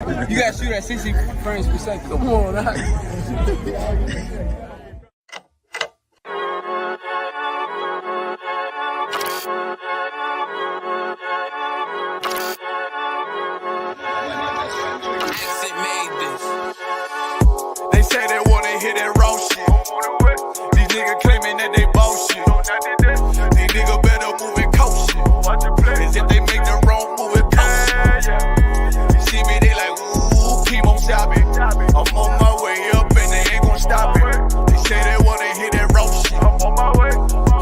You gotta shoot at 60 frames per second. Come on, nah. They say they wanna hit that raw shit. These niggas claiming that they boss shit. These niggas better move and coach shit. As if they make the wrong move and coach shit. You see me, they like, ooh, keep on stopping. I'm on my way up and they ain't gon' stop it. They say they wanna hit that raw shit.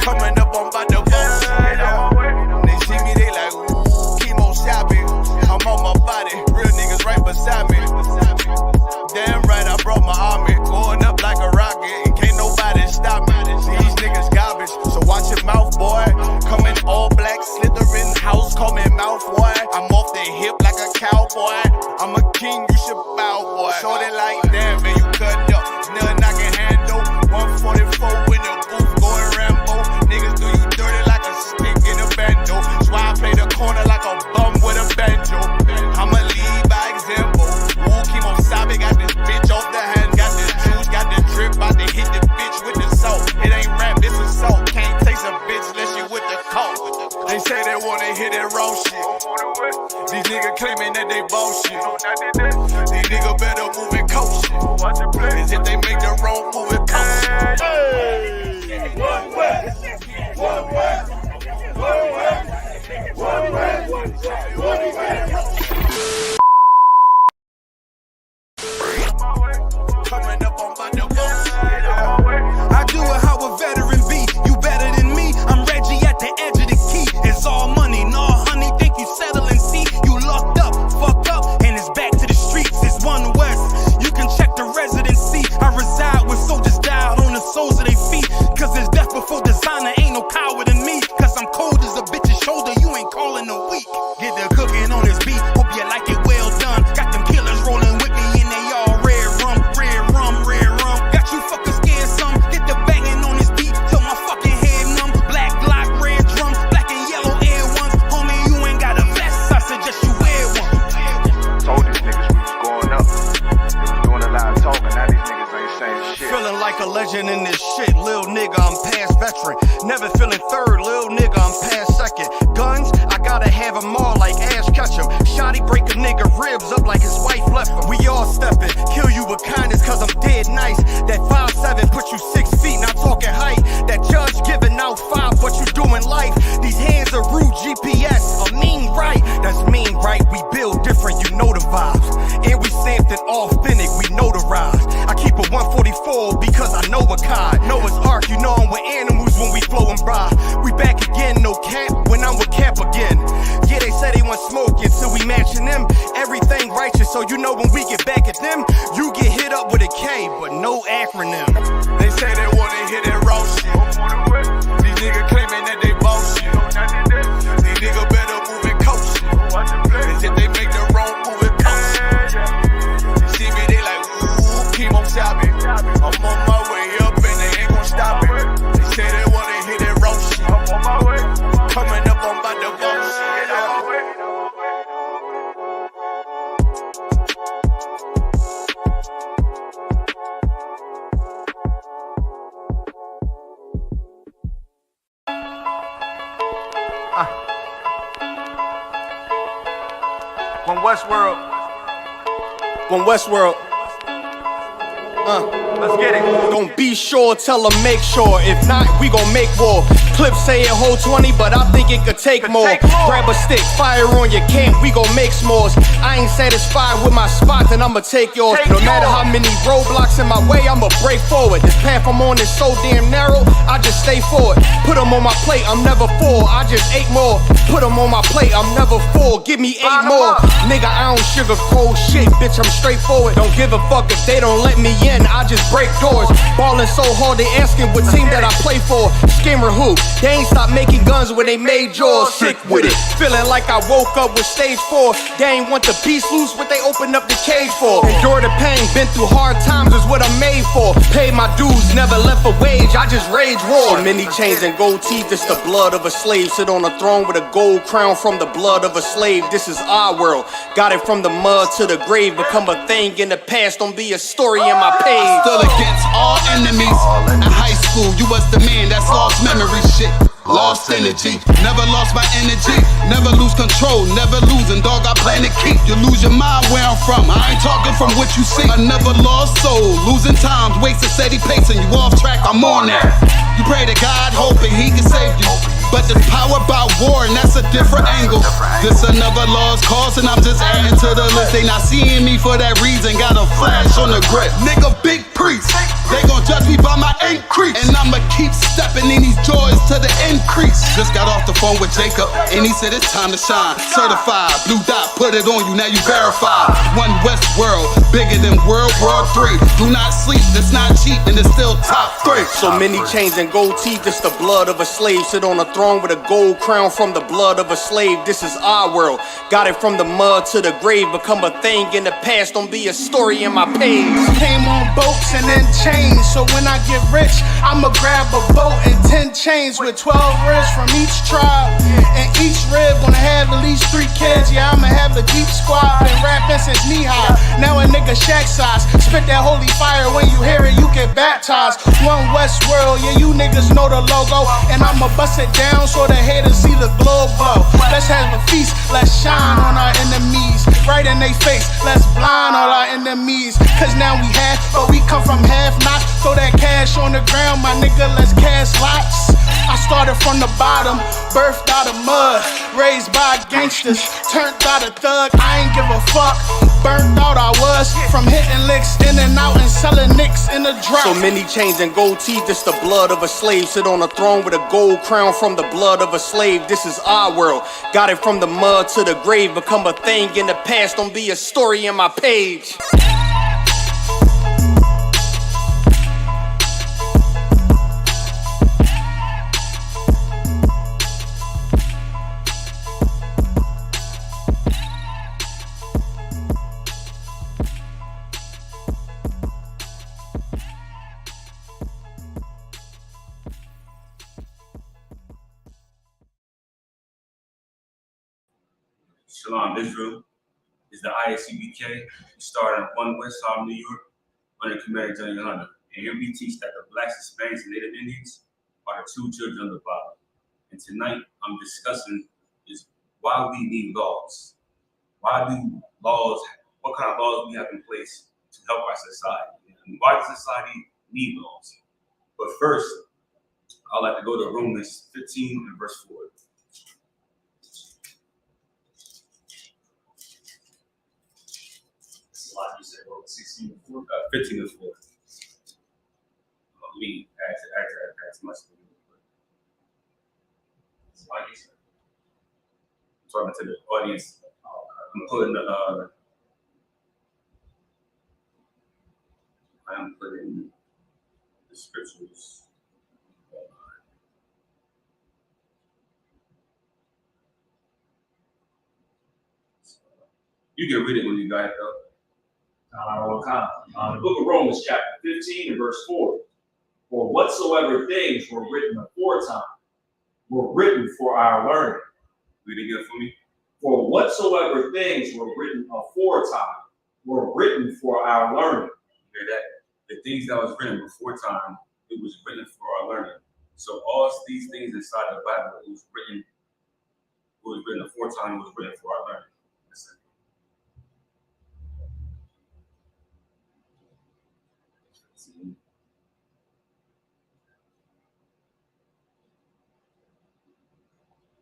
Coming up, I'm about to boss shit. They see me, they like, ooh, keep on stopping. I'm on my body, real niggas right beside me. Damn right, I brought my army. Going up like a rocket, can't nobody stop me. These niggas garbage, so watch your mouth, boy. Coming all black, slithering house, call me mouth, boy. I'm off the hip like a cowboy. I'm a king, you should bow, boy. Shorty like, damn, man, you cut up. Nothing I can handle. 144 in the booth, going Rambo. Niggas do you dirty like a stick in a bando. That's why I play the corner like a bum with a banjo. I'ma lead by example. Ooh, keep on sobbing, got this bitch off the hand, got the juice, got the drip, about to hit the bitch with the salt. It ain't rap, it's assault. Can't taste a bitch unless you with the coke. They say they wanna hit that raw shit. These niggas claiming that they boss shit. These niggas better move and coach shit. As if they make the wrong move and coach shit. Hey! One way, one way, one way, one way, one way. Coming up on my divorce. I do it how a veteran be. You better than me. I'm Reggie at the edge of the key. It's all money, no honey. Think you settling? See, you locked up, fuck up, and it's back to the streets. It's One West. You can check the residency. I reside with soldiers died on the soles of their feet. Cause it's death before designer. Ain't no coward in me. Cause I'm cold as a bitch's shoulder. You ain't calling a week. Get the cooking on this beat. Hope you like it well done. Got them killers rolling with me and they all red rum, red rum, red rum. Got you fuckers scared some. Get the banging on this beat till my fucking head numb. Black Glock, red drum, black and yellow air ones. Homie, you ain't got a vest. I suggest you wear one. Told these niggas we was going up. They was doing a lot of talking. Now these niggas ain't saying shit. Feeling like a legend in this shit. Lil nigga, I'm past veteran. Never feeling third. Lil nigga, I'm past second. Guns, I gotta have them all like Ash Ketchum. Shotty break a nigga ribs up like his wife left him. We all steppin'. Kill you with kindness cause I'm dead nice. That 5'7" put you 6 feet, not talking height. That judge giving out 5, but you doing life. These hands are rude GPS. A mean right. That's mean right. We build different, you know the vibes. And we something authentic, we notarized. I keep a 144 because I know a kind. Noah's Ark, you know I'm with animals when we flowing by. We back again, no cap, when I'm with Cap again. Yeah, they say they want smoke until we matching them. Everything righteous, so you know when we get back at them, you get hit up with a K, but no acronym. They say they wanna hit that raw shit. These niggas claiming that they boss shit. These niggas better move and coach shit. As if they make the wrong move and coach shit. You see me, they like, ooh, keep on stopping. I'm on my way up and they ain't gon' stop it. They say they wanna hit that raw shit. Coming up, I'm about to boss shit. When Westworld, let's get it. Don't be sure, tell them make sure. If not, we gon' make war. Clips say it hold 20, but I think it could take more. Grab a stick, fire on your camp, we gon' make s'mores. I ain't satisfied with my spot, then I'ma take yours. No matter how many roadblocks in my way, I'ma break forward. This path I'm on is so damn narrow, I just stay forward. Put them on my plate, I'm never full, I just ate more. Put them on my plate, I'm never full, give me 8 more. Nigga, I don't sugarcoat shit, bitch, I'm straightforward. Don't give a fuck if they don't let me in, I just break doors. Ballin' so hard, they asking what team that I play for. Skimmer who? They ain't stopped making guns when they made yours. Sick with it. Feeling like I woke up with stage 4. They ain't want the beast loose, what they opened up the cage for. Endure the pain, been through hard times is what I'm made for. Paid my dues, never left a wage, I just rage war. So many chains and gold teeth, it's the blood of a slave. Sit on a throne with a gold crown from the blood of a slave. This is our world, got it from the mud to the grave. Become a thing in the past, don't be a story in my page. Stood against all enemies. In high school, you was the man that's lost memory shit. Lost energy, never lost my energy. Never lose control, never losing, dog, I plan to keep. You lose your mind where I'm from, I ain't talking from what you see. I never lost soul, losing times, wasting steady pacing. You off track, I'm on that. You pray to God, hoping he can save you. But the power about war, and that's a different angle. This another lost cause, and I'm just adding to the list. They not seeing me for that reason, got a flash on the grip. Nigga, big priest, they gon' judge me by my increase. And I'ma keep stepping in these joys to the increase. Just got off the phone with Jacob, and he said it's time to shine. Certified, blue dot, put it on you, now you verified. One West world, bigger than World War III. Do not sleep, it's not cheap, and it's still top 3. So many chains and gold teeth, it's the blood of a slave. Sit on a throne with a gold crown from the blood of a slave. This is our world, got it from the mud to the grave. Become a thing in the past, don't be a story in my page. Came on boats and then chains, so when I get rich, I'ma grab a boat and 10 chains with 12 ribs from each tribe. And each rib gonna have at least 3 kids. Yeah, I'ma have the Deep Squad. Been rapping since knee high, now a nigga Shaq size. Spit that holy fire, when you hear it, you get baptized. One West world, yeah, you niggas know the logo. And I'ma bust it down so the haters see the glow glow. Let's have a feast, let's shine on our enemies. Right in they face, let's blind all our enemies. Cause now we half, but we come from half not. Throw that cash on the ground, my nigga, let's cast lots. I started from the bottom, birthed out of mud, raised by gangsters, turned out a thug. I ain't give a fuck, burnt out I was, from hitting licks in and out and selling nicks in the drop. So many chains and gold teeth, it's the blood of a slave. Sit on a throne with a gold crown from the blood of a slave. This is our world, got it from the mud to the grave. Become a thing in the past, don't be a story in my page. Shalom Israel is the ISCBK. We started in 1 West Harlem, New York, under Commander Johnny Hunter. And here we teach that the Blacks, Hispanics, and Native Indians are the 2 children of the Bible. And tonight I'm discussing is why we need laws. What kind of laws we have in place to help our society? And why does society need laws? But first, I'd like to go to Romans 15 and verse 4. You said 16 and 4? 15 and 4. Me, add much. I'm talking to the audience. I'm putting the scriptures. You can read it when you got it though. The book of Romans, chapter 15 and verse 4. For whatsoever things were written aforetime were written for our learning. Read it again for me. For whatsoever things were written aforetime were written for our learning. You hear that? The things that was written before time, it was written for our learning. So all these things inside the Bible, it was written before time, it was written for our learning.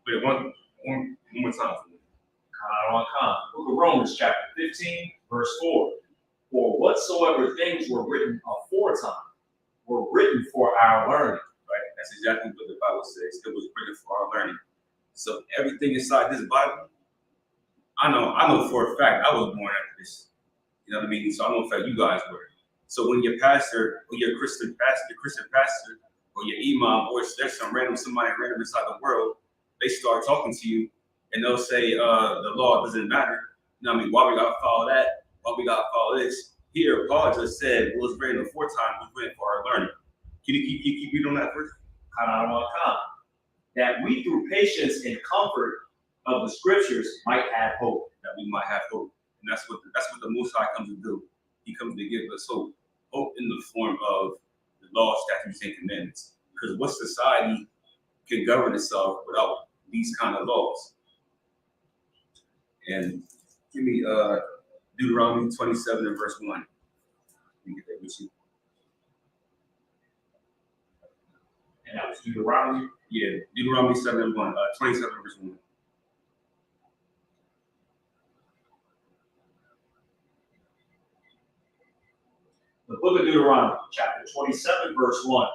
Wait, one more time for me. Book of Romans, chapter 15, verse 4. For whatsoever things were written aforetime were written for our learning. Right? That's exactly what the Bible says. It was written for our learning. So everything inside this Bible, I know for a fact I was born after this. You know what I mean? So I know for a fact you guys were. So when your pastor or your Christian pastor or your imam, or there's some somebody random inside the world, they start talking to you, and they'll say the law doesn't matter. You know what I mean? Why we gotta follow that? Why we gotta follow this? Here, Paul just said, "Well, it's written aforetime, was written for our learning." Can you keep reading on that first? That we through patience and comfort of the scriptures might have hope. That we might have hope, and that's what the Most High comes to do. He comes to give us hope in the form of the law, statutes, and commandments. Because what society can govern itself without these kind of laws? And give me Deuteronomy 27 and verse 1. Let me get that with you. And that was Deuteronomy. Yeah, Deuteronomy 27 verse 1. The book of Deuteronomy, chapter 27, verse 1.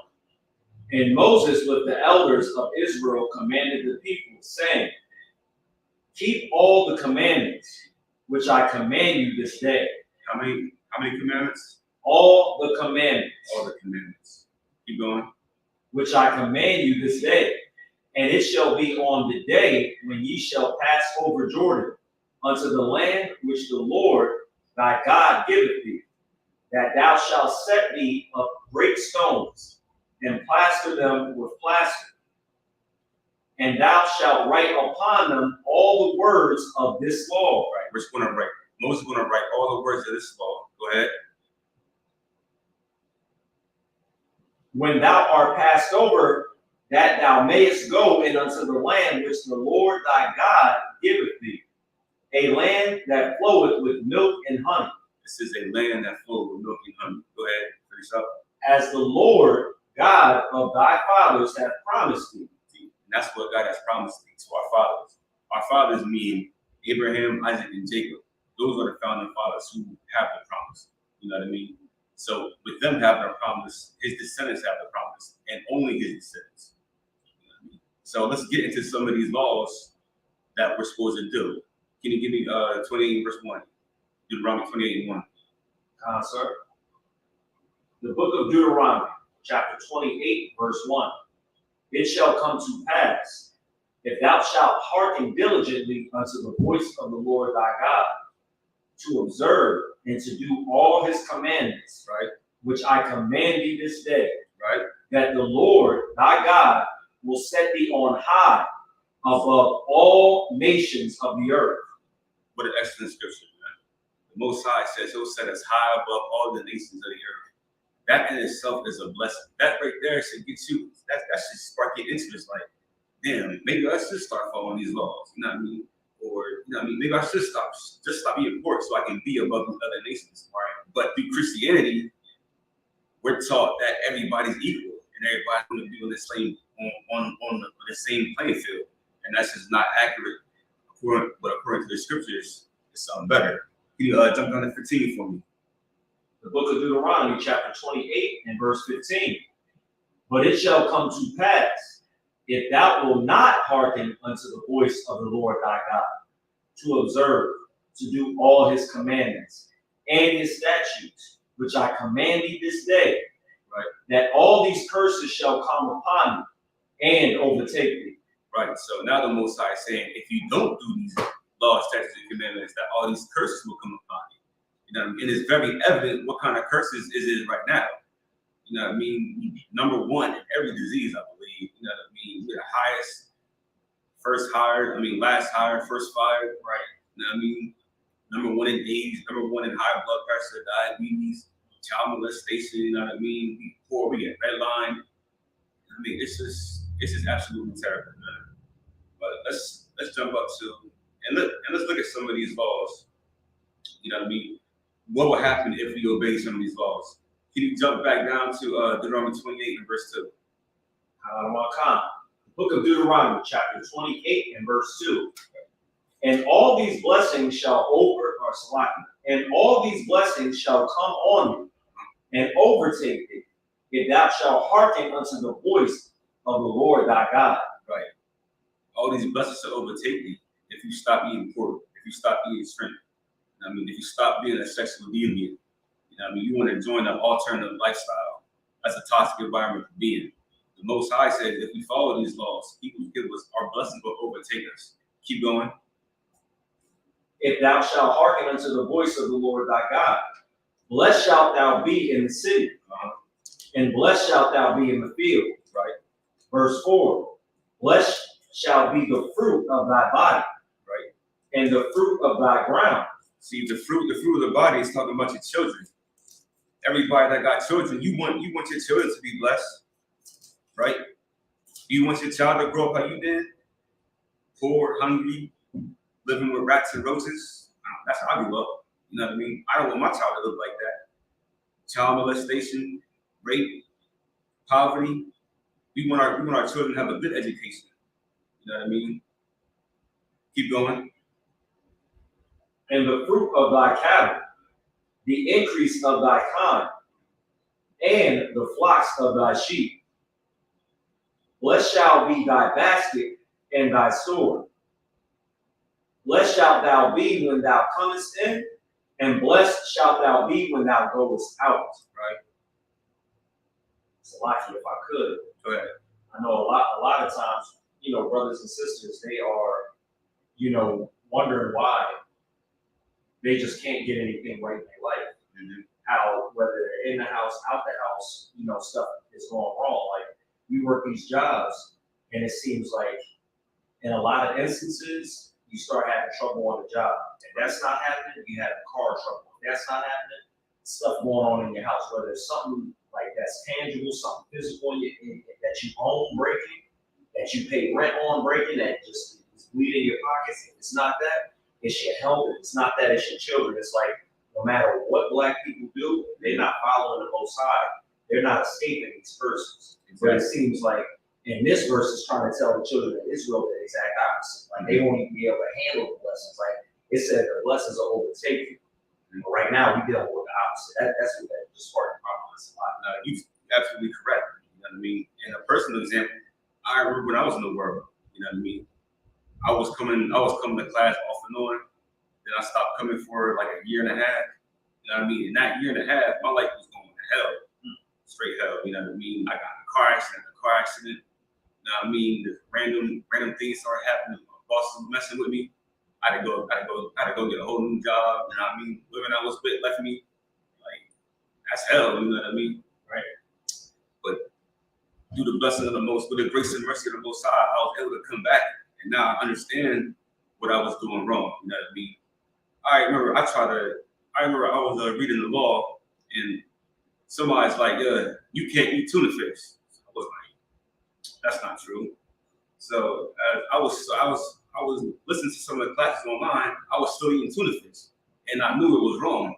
And Moses with the elders of Israel commanded the people, saying, keep all the commandments which I command you this day. How many commandments? All the commandments. All the commandments. Keep going. Which I command you this day. And it shall be on the day when ye shall pass over Jordan unto the land which the Lord thy God giveth thee, that thou shalt set thee up great stones, and plaster them with plaster. And thou shalt write upon them all the words of this law. Right, we're just going to write. Moses is going to write all the words of this law. Go ahead. When thou art passed over, that thou mayest go in unto the land which the Lord thy God giveth thee, a land that floweth with milk and honey. This is a land that flows with milk and honey. Go ahead, finish up. As the Lord God of thy fathers hath promised thee. And that's what God has promised to our fathers. Our fathers mean Abraham, Isaac, and Jacob. Those are the founding fathers who have the promise. You know what I mean? So with them having a promise, his descendants have the promise, and only his descendants. You know what I mean? So let's get into some of these laws that we're supposed to do. Can you give me 28 verse 1? Deuteronomy 28 and 1. Sir. The book of Deuteronomy, chapter 28, verse 1. It shall come to pass, if thou shalt hearken diligently unto the voice of the Lord thy God, to observe and to do all his commandments, right, which I command thee this day, right, that the Lord thy God will set thee on high above all nations of the earth. What an excellent scripture, man. The Most High says he'll set us high above all the nations of the earth. That in itself is a blessing. That right there should get you, that should spark your interest. Like, damn, maybe I should start following these laws. You know what I mean? Or, you know what I mean? Maybe I should stop being poor so I can be above these other nations. Right? But through Christianity, we're taught that everybody's equal and everybody's going to be on the same on the same playing field, and that's just not accurate. According to the scriptures, it's something better. Can you jump down to 15 for me? The book of Deuteronomy, chapter 28 and verse 15. But it shall come to pass, if thou wilt not hearken unto the voice of the Lord thy God, to observe, to do all his commandments and his statutes, which I command thee this day, right, that all these curses shall come upon thee and overtake thee. Right. So now the Most High is saying, if you don't do these laws, statutes, and commandments, that all these curses will come upon you. You know what I mean? And it's very evident what kind of curses is it right now. You know what I mean? Number one in every disease, I believe. You know what I mean? We're the highest, last hired, first fired. Right. You know what I mean? Number one in AIDS, number one in high blood pressure, diabetes, child molestation. You know what I mean? We poor, we get redlined. I mean, it's just absolutely terrible, man. But let's jump up to and let's look at some of these laws. You know what I mean? What will happen if we obey some of these laws? Can you jump back down to Deuteronomy 28 and verse 2? The book of Deuteronomy, chapter 28 and verse 2. And all these blessings shall come on you and overtake thee, if thou shalt hearken unto the voice of the Lord thy God. Right. All these blessings shall overtake thee if you stop eating pork, if you stop eating shrimp. I mean, if you stop being a sexual deviant, you know what I mean, you want to join an alternative lifestyle. That's a toxic environment to be in. The Most High said, if we follow these laws, He will give us, our blessings will overtake us. Keep going. If thou shalt hearken unto the voice of the Lord thy God, blessed shalt thou be in the city, and blessed shalt thou be in the field. Right. Verse 4, blessed shall be the fruit of thy body, Right. and the fruit of thy ground. See, the fruit of the body is talking about your children. Everybody that got children, you want your children to be blessed, right? You want your child to grow up how you did, poor, hungry, living with rats and roaches. That's how I grew up. You know what I mean? I don't want my child to live like that. Child molestation, rape, poverty. We want our children to have a good education. You know what I mean? Keep going. And the fruit of thy cattle, the increase of thy kind, and the flocks of thy sheep. Blessed shall be thy basket and thy store. Blessed shalt thou be when thou comest in, and blessed shalt thou be when thou goest out. Right. It's a lot if I could. Go ahead. I know a lot of times, brothers and sisters, they are, wondering why they just can't get anything right in their life. Mm-hmm. How, whether they're in the house, out the house, stuff is going wrong. Like, we work these jobs, and it seems like in a lot of instances, you start having trouble on the job. If that's not happening, you have car trouble. If that's not happening, stuff going on in your house, whether it's something like that's tangible, something physical that you own breaking, that you pay rent on breaking, that just is bleeding your pockets. If it's not that, it's your health. If it's not that, it's your children. It's like, no matter what black people do, they're not following the Most High. They're not escaping these curses. But it seems like in this verse, it's trying to tell the children of Israel the exact opposite. Like, they won't even be able to handle the blessings. Like, it said the blessings will overtake you. But right now, we dealing with the opposite. That's what that just sparked my mind a lot. You're absolutely correct. You know what I mean? And a personal example, I remember when I was in the world. You know what I mean? I was coming to class off and on. Then I stopped coming for like a year and a half. You know what I mean? In that year and a half, my life was going to hell. Straight hell. You know what I mean? I got in a car accident. You know what I mean? The random things started happening. My boss was messing with me. I had to go get a whole new job. You know what I mean? Women I was with left me. Like, that's hell. You know what I mean? Right. But through the blessing of the with the grace and mercy of the Most High, I was able to come back. And now I understand what I was doing wrong. You know what I mean? I remember I was reading the law, and somebody's like, you can't eat tuna fish. I was like, that's not true. So I was listening to some of the classes online. I was still eating tuna fish, and I knew it was wrong.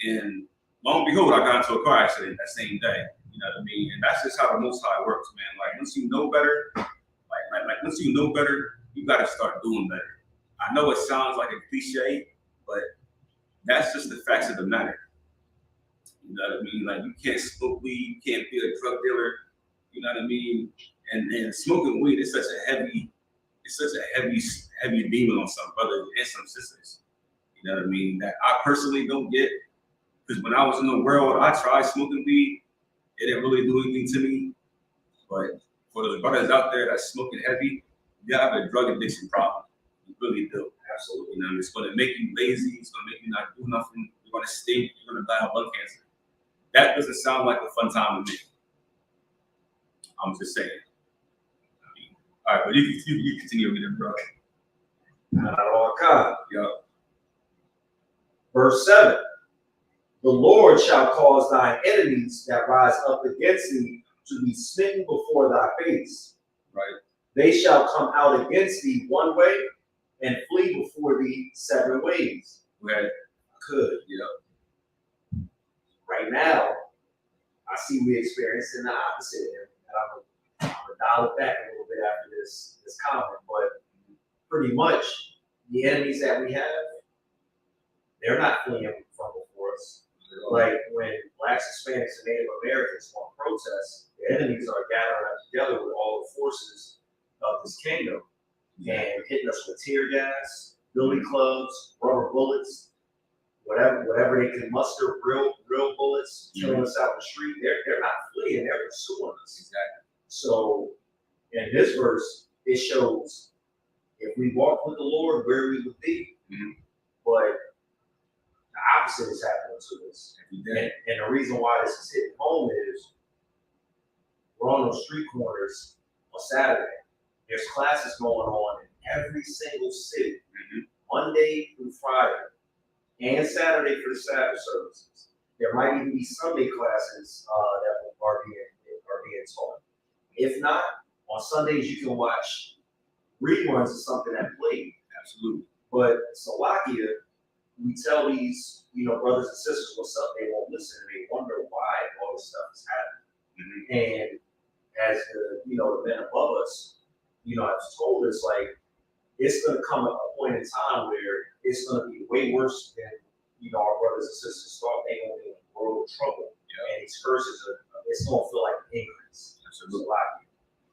And lo and behold, I got into a car accident that same day. You know what I mean? And that's just how the Most High works, man. Like, once you know better, once you know better, you got to start doing better. I know it sounds like a cliche, but that's just the facts of the matter. You know what I mean? Like, you can't smoke weed, you can't be a drug dealer. You know what I mean? And smoking weed is such a heavy demon on some brothers and some sisters. You know what I mean? That I personally don't get, because when I was in the world, I tried smoking weed. It didn't really do anything to me. But for those brothers out there that's smoking heavy, you have a drug addiction problem. You really do. Absolutely. You know, it's going to make you lazy. It's going to make you not do nothing. You're going to stink. You're going to die of lung cancer. That doesn't sound like a fun time to me. I'm just saying. I mean, all right, but you continue with it, bro. Not all kind. Yep. Verse 7. The Lord shall cause thine enemies that rise up against thee to be smitten before thy face. Right. They shall come out against thee one way and flee before thee 7 ways. Right. Could. Yep. Right now, I see we experiencing the opposite. And I'm gonna dial it back a little bit after this comment, but pretty much the enemies that we have, they're not fleeing from before us. Like when Blacks, Hispanics, and Native Americans want to protest, the enemies are gathering up together with all the forces of this kingdom and hitting us with tear gas, billy clubs, rubber bullets, whatever they can muster, real bullets, killing us out in the street. They're not flee and they're pursuing us. Exactly. So in this verse, it shows if we walk with the Lord, where we would be. Mhm. But the opposite is happening to us. And the reason why this is hitting home is we're on those street corners on Saturday. There's classes going on in every single city, Monday through Friday, and Saturday for the Sabbath services. There might even be Sunday classes that are being taught. If not, on Sundays you can watch reruns of something that played. Absolutely. But Slovakia, we tell these, brothers and sisters what's up, they won't listen, and they wonder why all this stuff is happening. And as the men above us, have told us, like, it's gonna come a point in time where it's gonna be way worse than our brothers and sisters thought. They gonna be in a world of trouble, and these curses it's gonna feel like an increase. Absolutely.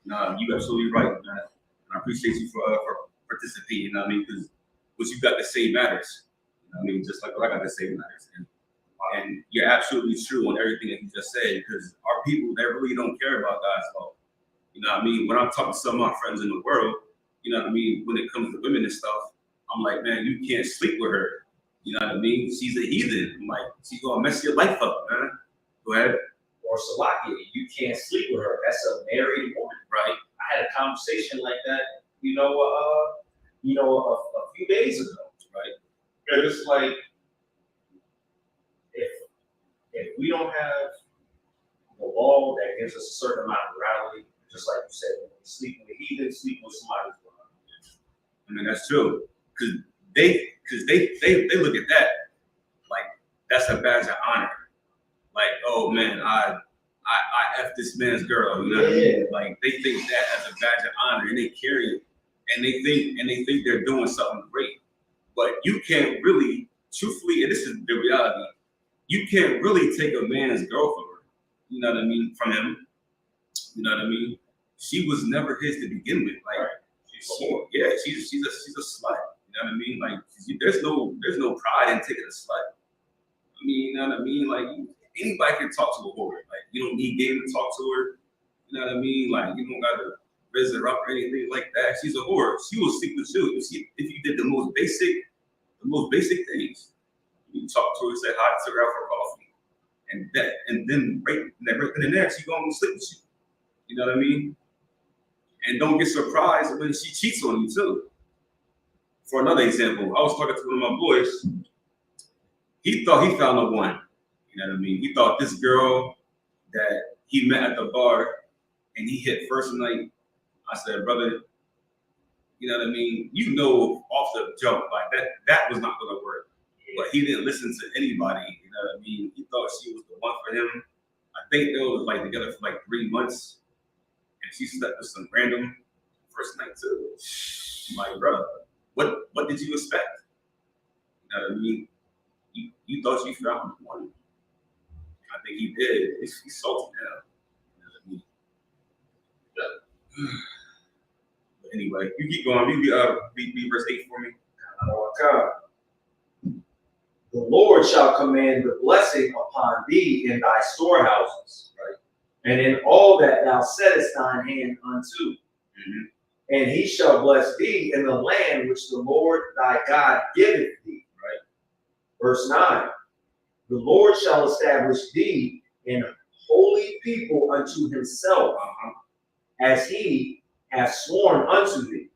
No, you absolutely right, man. And I appreciate you for participating. Because what you got to say matters. Just like what I got to say matters. And you're absolutely true on everything that you just said, because our people, they really don't care about God's law. When I'm talking to some of my friends in the world, when it comes to women and stuff, I'm like, man, you can't sleep with her. She's a heathen. I'm like, she's gonna mess your life up, man. Go ahead. Or Slovakia, you can't sleep with her. That's a married woman, right? I had a conversation like that, a few days ago, right? And it's like, if we don't have the law that gives us a certain amount of morality, just like you said, when we sleep with a heathen, sleep with somebody's brother. That's true. Because they look at that like that's a badge of honor. Like, oh man, I F this man's girl, you know what I mean? Like, they think that as a badge of honor, and they carry it, and they think they're doing something great. But you can't really, truthfully, and this is the reality, you can't really take a man's girl from her. You know what I mean? From him. You know what I mean? She was never his to begin with. Like, she's a slut. You know what I mean? Like, there's no pride in taking a slut. You know what I mean? Like, anybody can talk to a whore. Like, you don't need game to talk to her. You know what I mean? Like, you don't gotta visit her up or anything like that. She's a whore. She will sleep with you if you did the most basic things. You talk to her, say hi to her out for coffee, and then right in there, she gonna sleep with you. You know what I mean? And don't get surprised when she cheats on you too. For another example, I was talking to one of my boys. He thought he found the one. You know what I mean? He thought this girl that he met at the bar and he hit first night. I said, brother, you know what I mean? Off the jump, like that was not gonna work. But he didn't listen to anybody, you know what I mean? He thought she was the one for him. I think they was like together for like 3 months. And she slept with some random first night too. I'm like, bro, what did you expect? You know what I mean? You thought you found the one. I think he did. He's salty now. You know what I mean? But anyway, you keep going. Read verse 8 for me. Oh, God. The Lord shall command the blessing upon thee in thy storehouses, right? And in all that thou settest thine hand unto. Mm-hmm. And he shall bless thee in the land which the Lord thy God giveth thee, right? Verse 9. The Lord shall establish thee in holy people unto himself, as he hath sworn unto thee.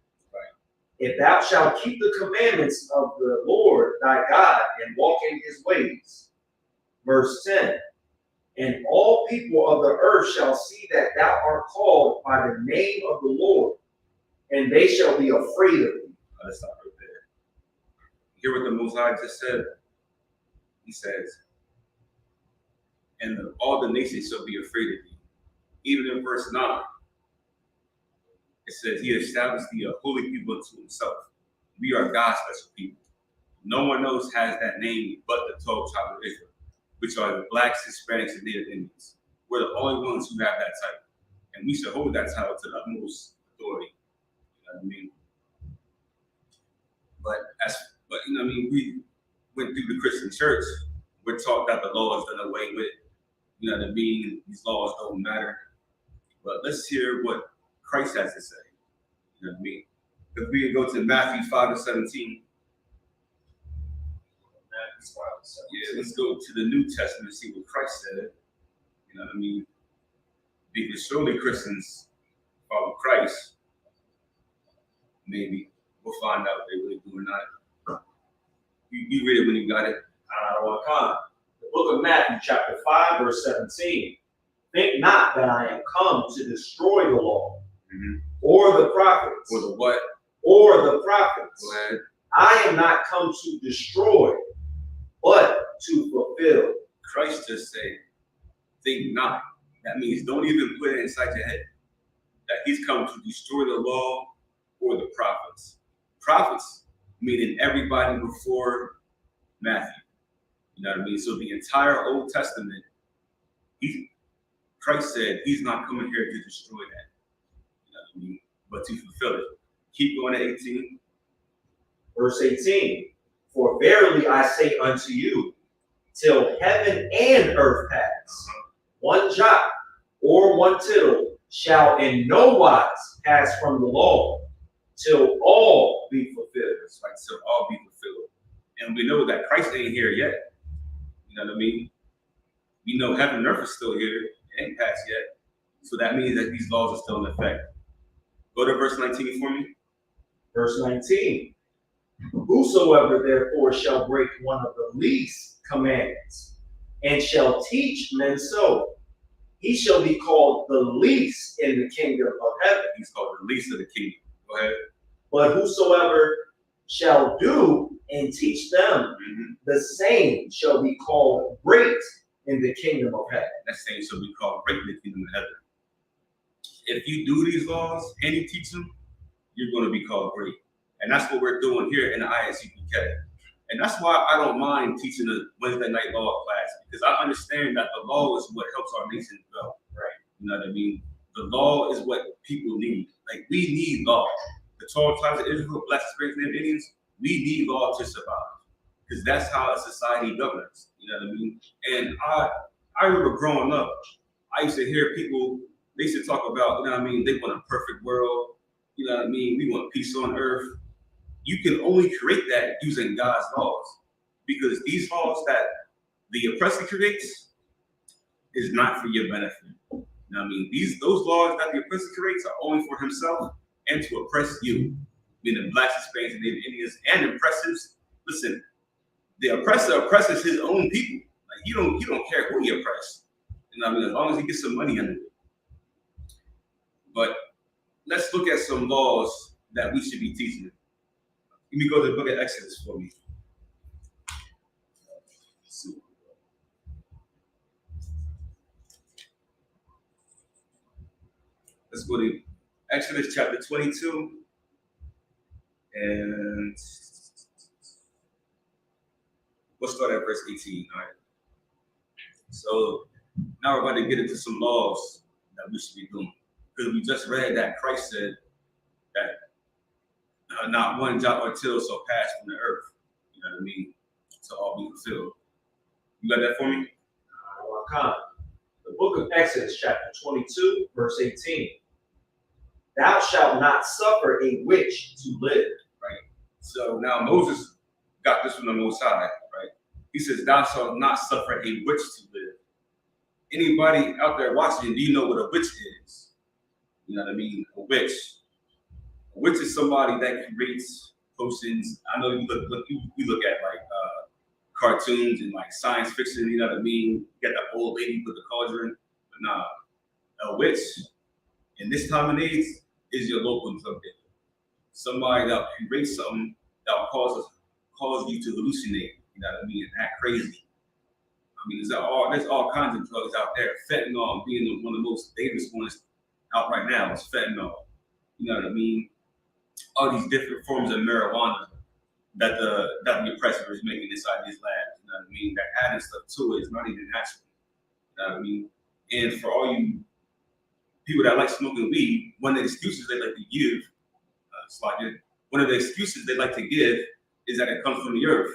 If thou shalt keep the commandments of the Lord thy God and walk in his ways. Verse 10. And all people of the earth shall see that thou art called by the name of the Lord, and they shall be afraid of thee. Let's stop right there. Hear what the Most High just said? He says, and all the nations shall be afraid of thee. Even in verse 9. It says, he established the holy people to himself. We are God's special people. No one else has that name but the 12 tribes of Israel, which are the blacks, Hispanics, and Native Indians. We're the only ones who have that title. And we should hold that title to the utmost authority. You know what I mean? But you know what I mean? We went through the Christian church. We're taught that the law is done away with. You know what I mean? These laws don't matter. But let's hear what Christ has to say. You know what I mean? If we go to Matthew 5:17. Yeah, let's go to the New Testament and see what Christ said. You know what I mean? Because surely Christians follow Christ. Maybe. We'll find out if they really do or not. You read it when you got it. The book of Matthew, chapter 5, verse 17. Think not that I am come to destroy the law, or the prophets. Or the what? Or the prophets. Go ahead. I am not come to destroy, but to fulfill. Christ just said, think not. That means don't even put it inside your head that he's come to destroy the law or the prophets. Prophets, meaning everybody before Matthew. You know what I mean? So the entire Old Testament, Christ said he's not coming here to destroy that. You know what I mean? But to fulfill it. Keep going to 18. Verse 18. For verily I say unto you, till heaven and earth pass, one jot or one tittle shall in no wise pass from the law, till all be fulfilled. That's right, till all be fulfilled. And we know that Christ ain't here yet. You know what I mean? We know heaven and earth is still here. It ain't passed yet. So that means that these laws are still in effect. Go to verse 19 for me. Verse 19. Whosoever therefore shall break one of the least commandments, and shall teach men so, he shall be called the least in the kingdom of heaven. He's called the least of the kingdom. Go ahead. But whosoever shall do and teach them, the same shall be called great in the kingdom of heaven. That same shall be called great in the kingdom of heaven. If you do these laws and you teach them, you're going to be called great. And that's what we're doing here in the ISUPK. And that's why I don't mind teaching a Wednesday night law class, because I understand that the law is what helps our nation grow. Right. You know what I mean? The law is what people need. Like, we need law. The 12 tribes of Israel, Blacks, Hispanics, and Indians, we need law to survive. Because that's how a society governs. You know what I mean? And I remember growing up, I used to hear people, they used to talk about, you know what I mean, they want a perfect world. You know what I mean? We want peace on earth. You can only create that using God's laws, because these laws that the oppressor creates is not for your benefit. You know what I mean? Those laws that the oppressor creates are only for himself and to oppress you, meaning Blacks, Hispanics, and Native Indians, and oppressors. Listen, the oppressor oppresses his own people. Like, you don't care who he oppresses. You know what I mean? As long as he gets some money under it. But let's look at some laws that we should be teaching. Let me go to the book of Exodus for me. Let's go to Exodus chapter 22. And we'll start at verse 18. All right. So now we're going to get into some laws that we should be doing. Because we just read that Christ said that not one jot or tittle shall pass from the earth. You know what I mean? To all be fulfilled. You got that for me? The book of Exodus, chapter 22, verse 18. Thou shalt not suffer a witch to live. Right. So now Moses got this from the Most High, right? He says, thou shalt not suffer a witch to live. Anybody out there watching, do you know what a witch is? You know what I mean? A witch. A witch is somebody that creates potions. I know you look at like cartoons and like science fiction, you know what I mean? You got the old lady with the cauldron. But nah, a witch in this time and age is your local drug dealer. Somebody that creates something that will cause you to hallucinate, you know what I mean, and act crazy. I mean, there's all kinds of drugs out there. Fentanyl being one of the most dangerous ones out right now is fentanyl. You know what I mean? All these different forms of marijuana that the oppressor is making inside these labs. You know what I mean? That adding stuff to it is not even natural. You know what I mean? And for all you people that like smoking weed, one of the excuses they like to give, one of the excuses they like to give is that it comes from the earth.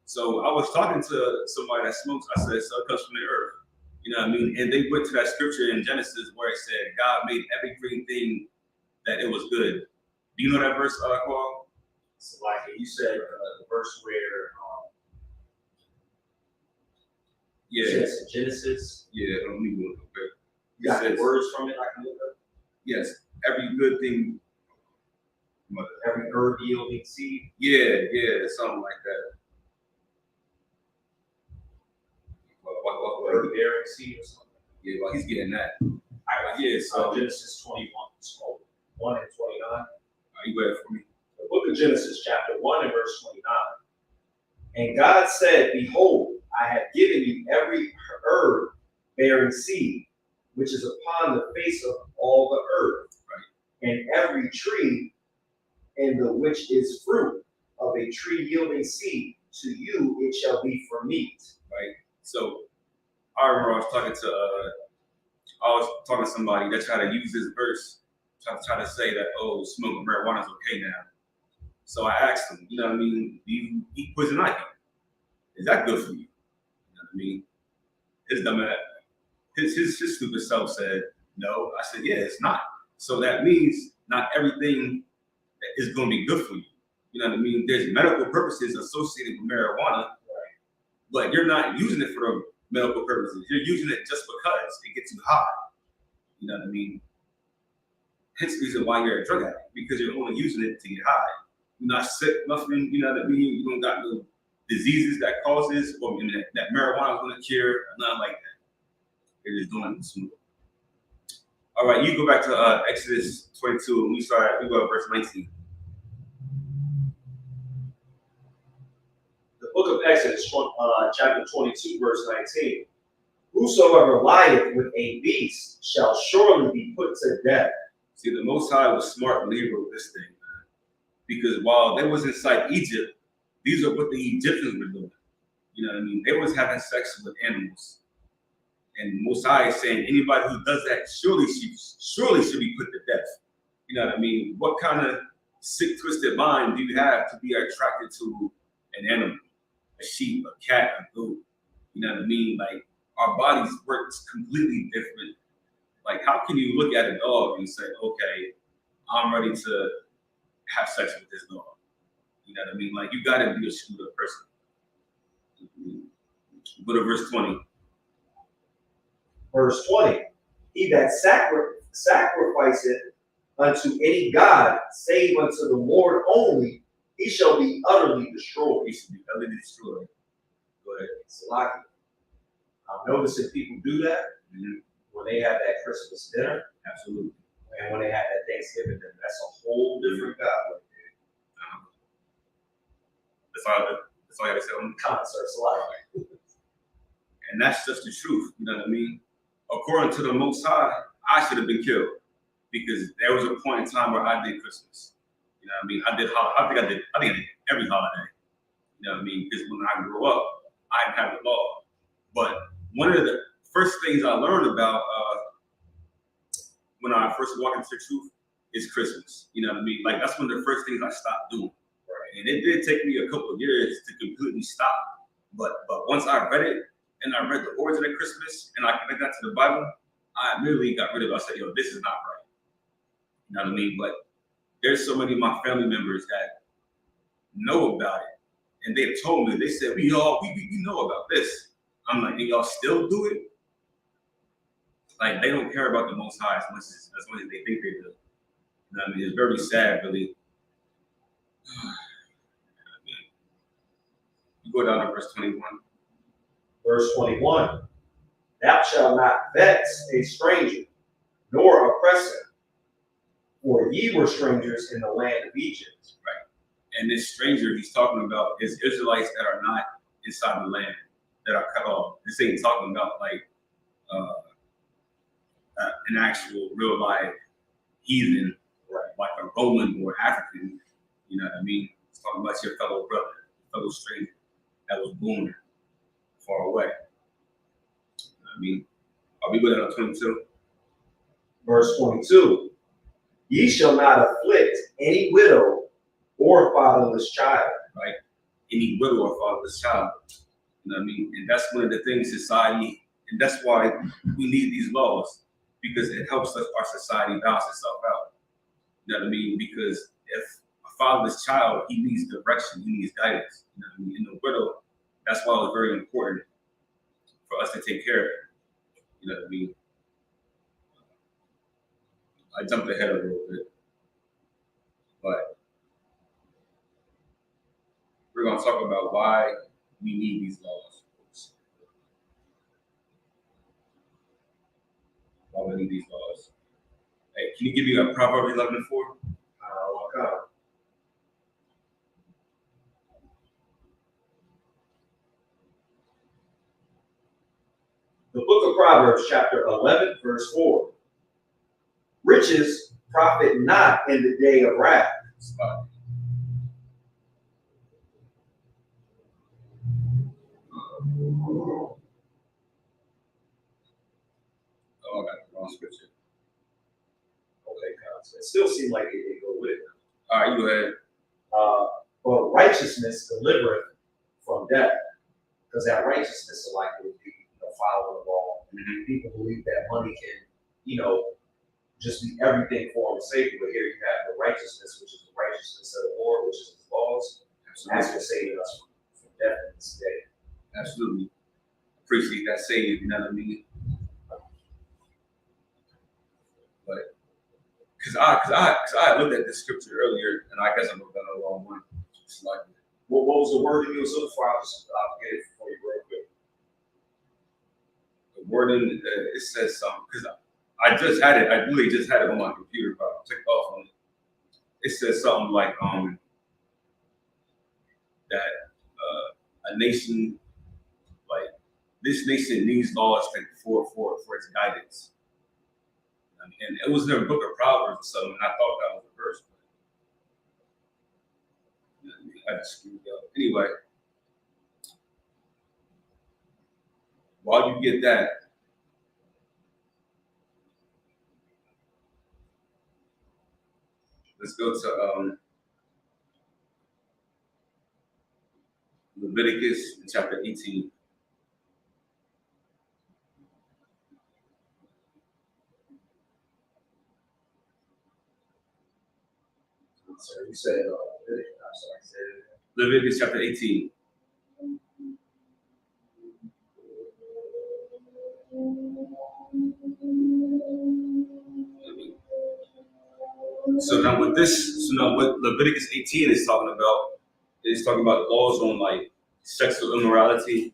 So I was talking to somebody that smokes. I said, so it comes from the earth. You know what I mean? And they went to that scripture in Genesis where it said God made every green thing that it was good. Do you know that verse, Paul? So like you said, the verse where yes, Genesis. Yeah, let me go quick. You got the words from it I can look up? Yes, every good thing. Every herb yielding seed. Yeah, something like that. What Herb bearing seed or something. Yeah, well, he's getting that. Yeah, so Genesis 21, 1 and 29. Are you ready for me? The book of Genesis, chapter 1 and verse 29. And God said, behold, I have given you every herb bearing seed, which is upon the face of all the earth, and every tree in the which is fruit of a tree yielding seed, to you it shall be for meat. Right. So I remember I was talking to somebody that tried to use this verse, try to say that, oh, smoking marijuana is okay now. So I asked him, you know what I mean, do you eat poison ivy? Is that good for you? You know what I mean? His dumb ass, his stupid self said, no. I said, yeah, it's not. So that means not everything is going to be good for you. You know what I mean? There's medical purposes associated with marijuana, but you're not using it for the medical purposes. You're using it just because it gets you high. You know what I mean? Hence the reason why you're a drug addict, because you're only using it to get high. You're not sick, nothing, you know what I mean? You don't got no diseases that causes, or that marijuana is going to cure, nothing like that. They're just doing it smooth. All right, you go back to Exodus 22, and we go to verse 19. The book of Exodus, chapter 22, verse 19. Whosoever lieth with a beast shall surely be put to death. See, the Most High was smart when he wrote this thing, man. Because while they was inside Egypt, these are what the Egyptians were doing. You know what I mean? They was having sex with animals. And Most High is saying anybody who does that surely should be put to death. You know what I mean? What kind of sick, twisted mind do you have to be attracted to an animal, a sheep, a cat, a goat? You know what I mean? Like, our bodies work completely different. Like, how can you look at a dog and say, okay, I'm ready to have sex with this dog? You know what I mean? Like, you gotta be a screwed up person. Go to verse 20. Verse 20. He that sacrificeth unto any God, save unto the Lord only, he shall be utterly destroyed. He should be utterly destroyed. Go ahead. Salaki. I'm noticing people do that when they have that Christmas dinner. Absolutely. And when they have that Thanksgiving dinner. That's a whole different God right there. That's all I gotta say on the Concerts, like. And that's just the truth. You know what I mean? According to the Most High, I should have been killed because there was a point in time where I did Christmas. You know what I mean? I think I did every holiday. You know what I mean? Because when I grew up, I didn't have the law. But one of the first things I learned about when I first walked into the truth is Christmas. You know what I mean? Like, that's one of the first things I stopped doing. Right? And it did take me a couple of years to completely stop. But once I read it, and I read the origin of Christmas, and I connected that to the Bible, I immediately got rid of it. I said, yo, this is not right. You know what I mean? But there's so many of my family members that know about it. And they've told me, they said, we know about this. I'm like, and y'all still do it? Like, they don't care about the Most High as much as they think they do. You know what I mean? It's very sad, really. You go down to verse 21. Verse 21. Thou shalt not vex a stranger, nor oppress him, for ye were strangers in the land of Egypt. Right. And this stranger he's talking about is Israelites that are not inside the land, that are cut off. This ain't talking about like an actual real life heathen, right, like a Roman or African. You know what I mean? It's talking about your fellow brother, fellow stranger that was born far away. You know what I mean? Are we going to 22? Verse 22. Ye shall not afflict any widow or fatherless child. Right? Any widow or fatherless child. You know what I mean? And that's one of the things society And that's why we need these laws, because it helps us, our society balance itself out. You know what I mean? Because if a fatherless child, he needs direction, he needs guidance. You know what I mean? In the widow, that's why it's very important for us to take care of it. You know what I mean? I jumped ahead a little bit, but we're going to talk about why we need these laws. Why we need these laws. Hey, can you give me a Proverbs 11:4? Okay. The book of Proverbs, chapter 11, verse 4. Riches profit not in the day of wrath. Oh, I got the wrong scripture. Okay, guys. It still seemed like it go with it. All right, you go ahead. But righteousness delivereth from death, because that righteousness is like would be following the law. Mm-hmm. People believe that money can, just be everything for them safety. But here you have the righteousness, which is the righteousness of the Lord, which is His laws. That's what saving us from death in this day. Absolutely. Appreciate that save, you know what I mean? But because I looked at this scripture earlier, and I guess I looked at the wrong one. It's like, What was the word you was looking for? I'll get it for you real quick. the wording, it says something, because I just had it, I really just had it on my computer, but I took off on it. It says something like that a nation, like this nation needs laws for its guidance. And it was in the book of Proverbs or something, and I thought that was the verse. But I just screwed up. Anyway, while you get that, let's go to Leviticus chapter 18. So you said, I'm sorry, say it again. Leviticus chapter 18. So now what Leviticus 18 is talking about laws on like sexual immorality. You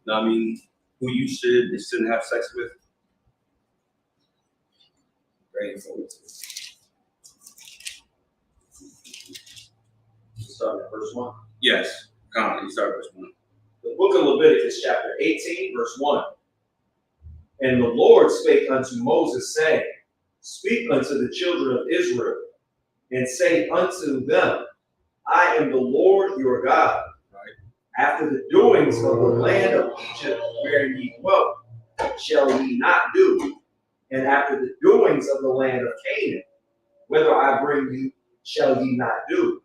know what I mean? Who you should and shouldn't have sex with. Right. Start at verse 1. Yes. Come on, you start verse 1. The book of Leviticus, chapter 18, verse 1. And the Lord spake unto Moses, saying, Speak unto the children of Israel, and say unto them, I am the Lord your God. Right. After the doings of the land of Egypt wherein ye dwelt, shall ye not do, and after the doings of the land of Canaan, whither I bring you, shall ye not do.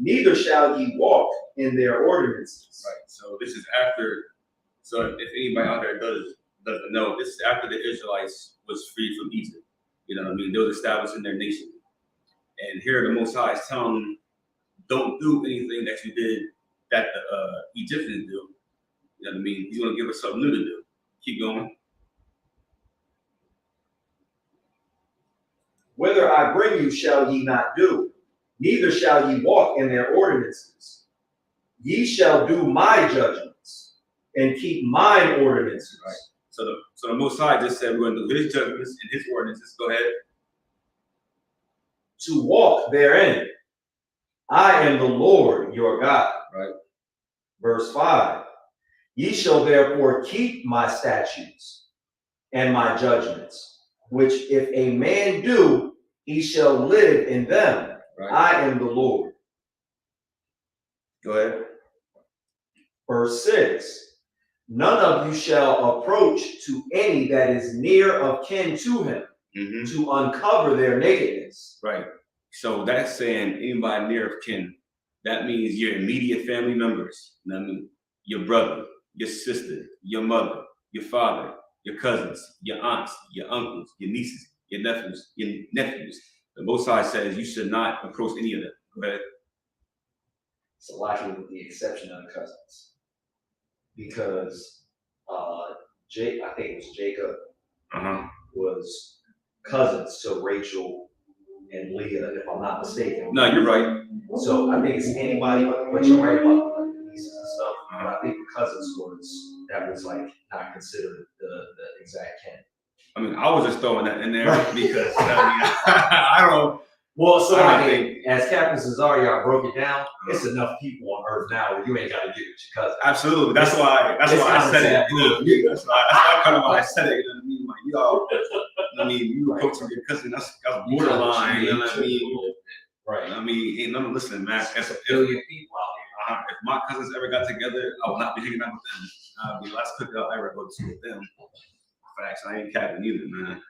Neither shall ye walk in their ordinances. Right. So this is after. So if anybody out there doesn't know, this is after the Israelites was freed from Egypt. You know what I mean? They was establishing their nation. And here the Most High is telling them, don't do anything that you did that the Egyptians do. You know what I mean? He's going to give us something new to do. Keep going. Whither I bring you shall ye not do, neither shall ye walk in their ordinances. Ye shall do my judgments and keep mine ordinances. Right. So the Most High just said we're going to do His judgments and His ordinances. Go ahead. To walk therein. I am the Lord your God. Right. Verse 5. Ye shall therefore keep my statutes and my judgments, which if a man do, he shall live in them. Right. I am the Lord. Go ahead. Verse 6. None of you shall approach to any that is near of kin to him, to uncover their nakedness. Right. So that's saying anybody near of kin. That means your immediate family members. You know what I mean? Your brother, your sister, your mother, your father. your cousins, your aunts, your uncles, your nieces, your nephews. The Most High says you should not approach any of them. Go ahead. So likely with the exception of the cousins. Because I think it was Jacob was cousins to Rachel and Leah, if I'm not mistaken. No, you're right. So I think it's anybody, but you're right about like the nieces and stuff. But I think the cousins was like not considered the exact kin. I mean, I was just throwing that in there because I don't. Well, so I I don't mean, as Captain Cesario broke it down, it's enough people on Earth now where you ain't got to get with your cousin. Absolutely. That's why I said it. That's why kind of why I said it. You know what I mean? Like you all. I mean, you approaching your cousin. That's borderline. You know what I mean? Right. I mean, ain't nothing. Listen, man. That's a billion people out If my cousins ever got together, I would not be hanging out with them. I'd be the last cookout I ever go to with them. Facts. I ain't capping either, man.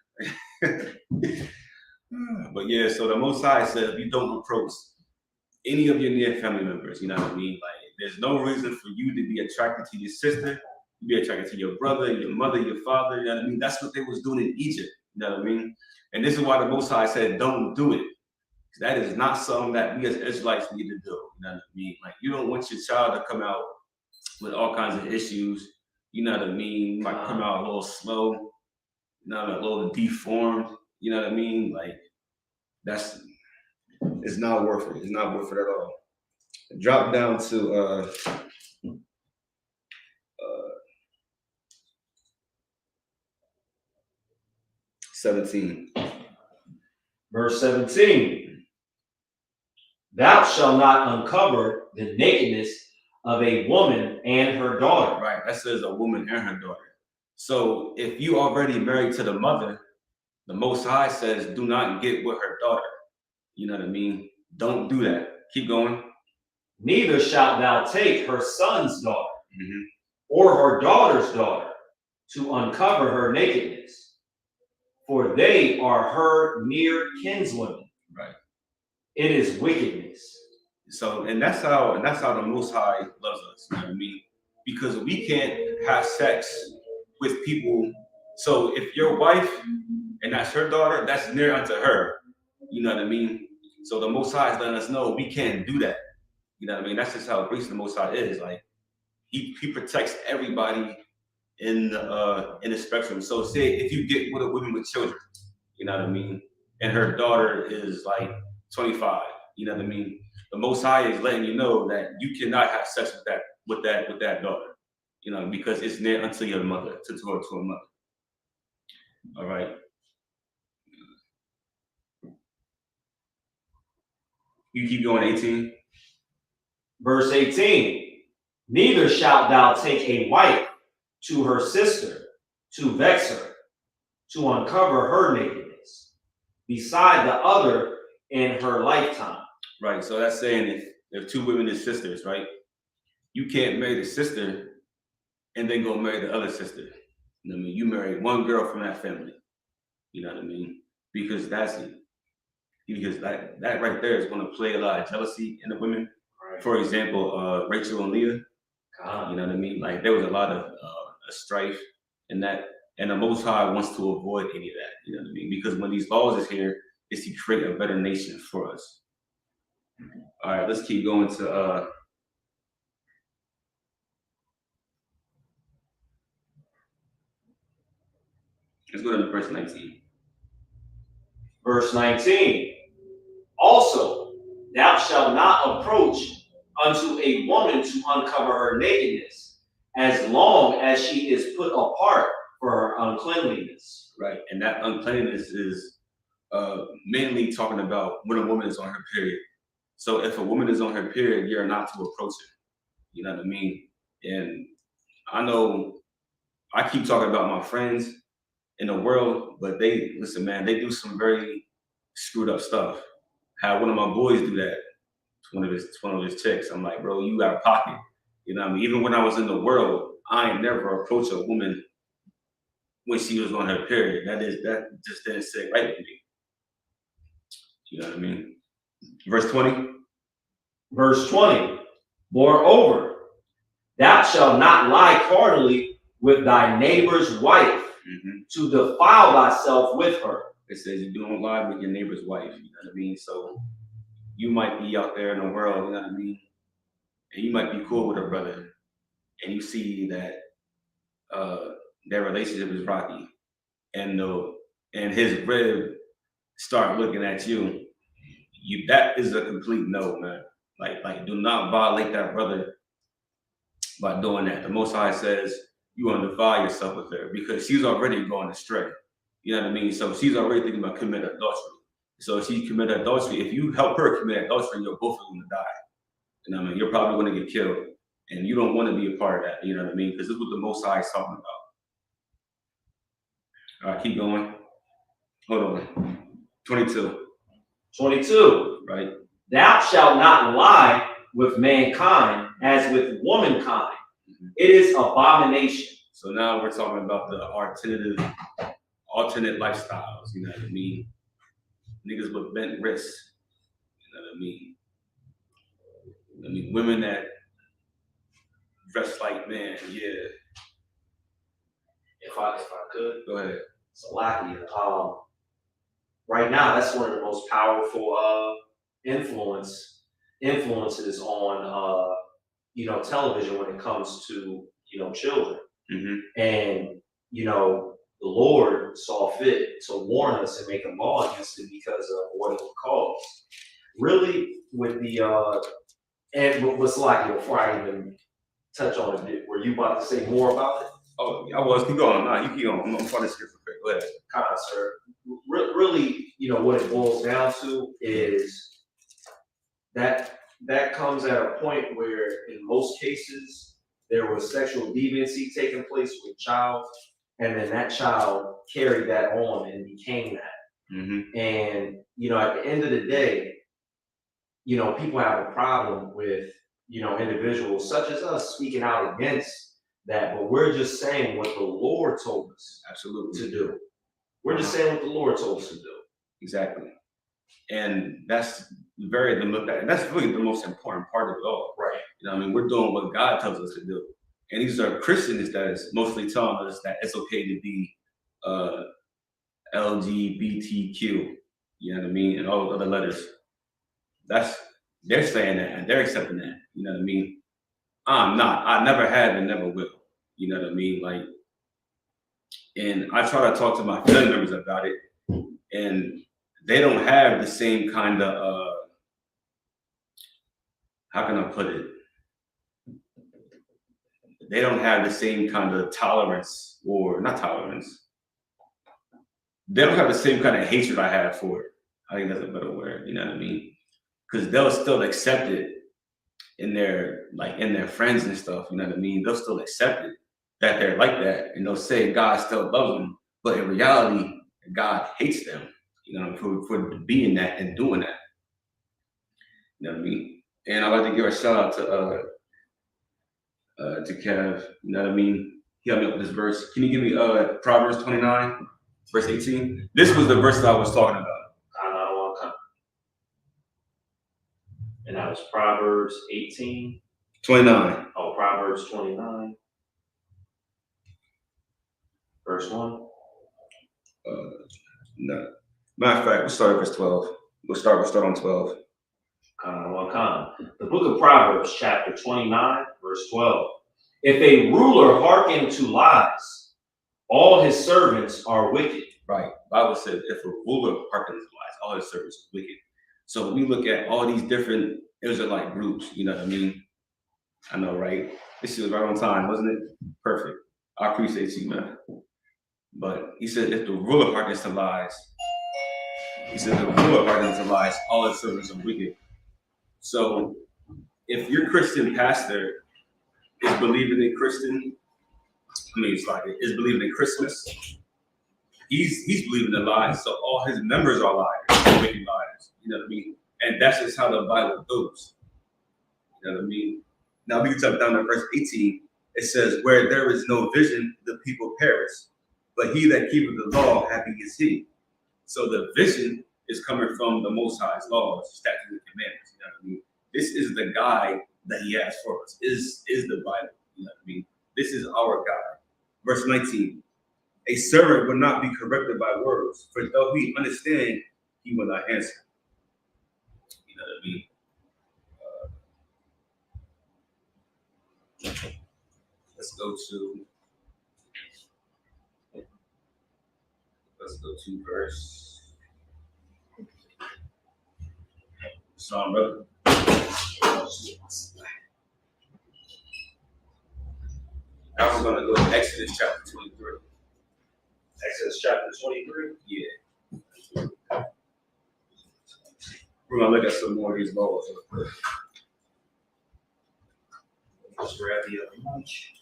But yeah, so the Most High said, if you don't approach any of your near family members, you know what I mean? Like, there's no reason for you to be attracted to your sister, to be attracted to your brother, your mother, your father, you know what I mean? That's what they was doing in Egypt, you know what I mean? And this is why the Most High said, don't do it. That is not something that we as Israelites need to do, you know what I mean? Like, you don't want your child to come out with all kinds of issues, you know what I mean? You might come out a little slow, you know, a little deformed. You know what I mean? Like, it's not worth it. It's not worth it at all. Drop down to 17. Verse 17. Thou shalt not uncover the nakedness of a woman and her daughter. Right. That says a woman and her daughter. So if you already married to the mother, the Most High says, do not get with her daughter. You know what I mean? Don't do that. Keep going. Neither shalt thou take her son's daughter or her daughter's daughter to uncover her nakedness, for they are her near kinswomen. Right. It is wickedness. So, and that's how the Most High loves us. You know what I mean? Because we can't have sex with people. So if your wife and that's her daughter, that's near unto her. You know what I mean? So the Most High is letting us know we can't do that. You know what I mean? That's just how gracious the Most High is. Like he protects everybody in the spectrum. So say if you get with a woman with children, you know what I mean, and her daughter is like 25, you know what I mean? The Most High is letting you know that you cannot have sex with that daughter, you know, because it's near unto your mother, to a mother. All right. You keep going, 18. Verse 18. Neither shalt thou take a wife to her sister to vex her, to uncover her nakedness, beside the other in her lifetime. Right. So that's saying if two women is sisters, right? You can't marry the sister and then go marry the other sister. You know what I mean? You marry one girl from that family. You know what I mean? Because that right there is going to play a lot of jealousy in the women. Right. For example, Rachel and Leah. You know what I mean? Like there was a lot of strife in that, and the Most High wants to avoid any of that. You know what I mean? Because when these laws is here, is to create a better nation for us. All right, let's keep going to let's go to verse 19. Verse 19. Also, thou shalt not approach unto a woman to uncover her nakedness, as long as she is put apart for her uncleanliness. Right, and that uncleanliness is mainly talking about when a woman is on her period. So if a woman is on her period, you're not to approach her. You know what I mean? And I know I keep talking about my friends in the world, but they do some very screwed up stuff. Had one of my boys do that. One of his chicks. I'm like, bro, you out of pocket. You know what I mean? Even when I was in the world, I ain't never approached a woman when she was on her period. That just didn't sit right with me. You know what I mean? Verse 20. Verse 20. Moreover, thou shalt not lie carnally with thy neighbor's wife, to defile thyself with her. It says you don't lie with your neighbor's wife. You know what I mean? So you might be out there in the world, you know what I mean? And you might be cool with a brother, and you see that their relationship is rocky, and his rib start looking at you. That is a complete no, man. Like do not violate that brother by doing that. The Most High says you want to defile yourself with her because she's already going astray. You know what I mean? So she's already thinking about committing adultery. So if she committed adultery, if you help her commit adultery, you're both going to die. You know what I mean? You're probably going to get killed, and you don't want to be a part of that. You know what I mean? Because this is what the Most High is talking about. All right, keep going. Hold on. 22. 22. Right. Thou shalt not lie with mankind as with womankind. It is abomination. So now we're talking about the alternate lifestyles. You know what I mean? Niggas with bent wrists. You know what I mean? Women that dress like men. Yeah. If I could. Go ahead. Salakia. Right now, that's one of the most powerful influences on television when it comes to children. And the Lord saw fit to warn us and make a law against it because of what it would cause. Really, with the and with Salakia, before I even touch on it, were you about to say more about it? Oh, I was. Keep going. Nah, you keep going. I'm trying to skip for quick. Go ahead. Kind of, sir. Really, what it boils down to is that comes at a point where, in most cases, there was sexual deviancy taking place with a child, and then that child carried that on and became that. And at the end of the day, people have a problem with individuals such as us speaking out against that, but we're just saying what the Lord told us to do. We're just saying what the Lord told us to do. Exactly. And that's really the most important part of it all. Right. You know what I mean? We're doing what God tells us to do. And these are Christians that is mostly telling us that it's okay to be LGBTQ, you know what I mean? And all the other letters. They're saying that and they're accepting that, you know what I mean? I'm not. I never have and never will. You know what I mean? Like, and I try to talk to my family members about it, and they don't have the same kind of how can I put it? They don't have the same kind of tolerance, or not tolerance. They don't have the same kind of hatred I have for it. I think that's a better word. You know what I mean? Because they'll still accept it in their friends and stuff. You know what I mean? They'll still accept it that they're like that, and they'll say God still loves them, but in reality, God hates them. You know, for being that and doing that. You know what I mean? And I'd like to give a shout out to Kev. You know what I mean? He helped me up with this verse. Can you give me Proverbs 29, verse 18? This was the verse that I was talking about. And that was Proverbs 18. 29. Oh, Proverbs 29. Verse 1. No. Matter of fact, we'll start at verse 12. We'll start on 12. The book of Proverbs, chapter 29, verse 12. If a ruler hearken to lies, all his servants are wicked. Right. Bible says if a ruler hearkens to lies, all his servants are wicked. So we look at all these different Israelite groups, you know what I mean? I know, right? This was right on time, wasn't it? Perfect. I appreciate you, man. But he said if the ruler hearkens to lies, all his servants are wicked. So if your Christian pastor is believing in believing in Christmas, he's believing in lies. So all his members are liars, wicked liars. You know what I mean? And that's just how the Bible goes. You know what I mean? Now we can jump down to verse 18. It says, where there is no vision, the people perish. But he that keepeth the law, happy is he. So the vision is coming from the Most High's laws, statutes, and commandments. You know what I mean? This is the guide that he has for us. Is the Bible. You know what I mean? This is our guide. Verse 19. A servant will not be corrected by words, for though he understand, he will not answer. You know what I mean? Let's go to verse. Psalm, brother. Now we're gonna go to Exodus chapter 23. Exodus chapter 23. Yeah. We're gonna look at some more of these laws. Just grab the other lunch.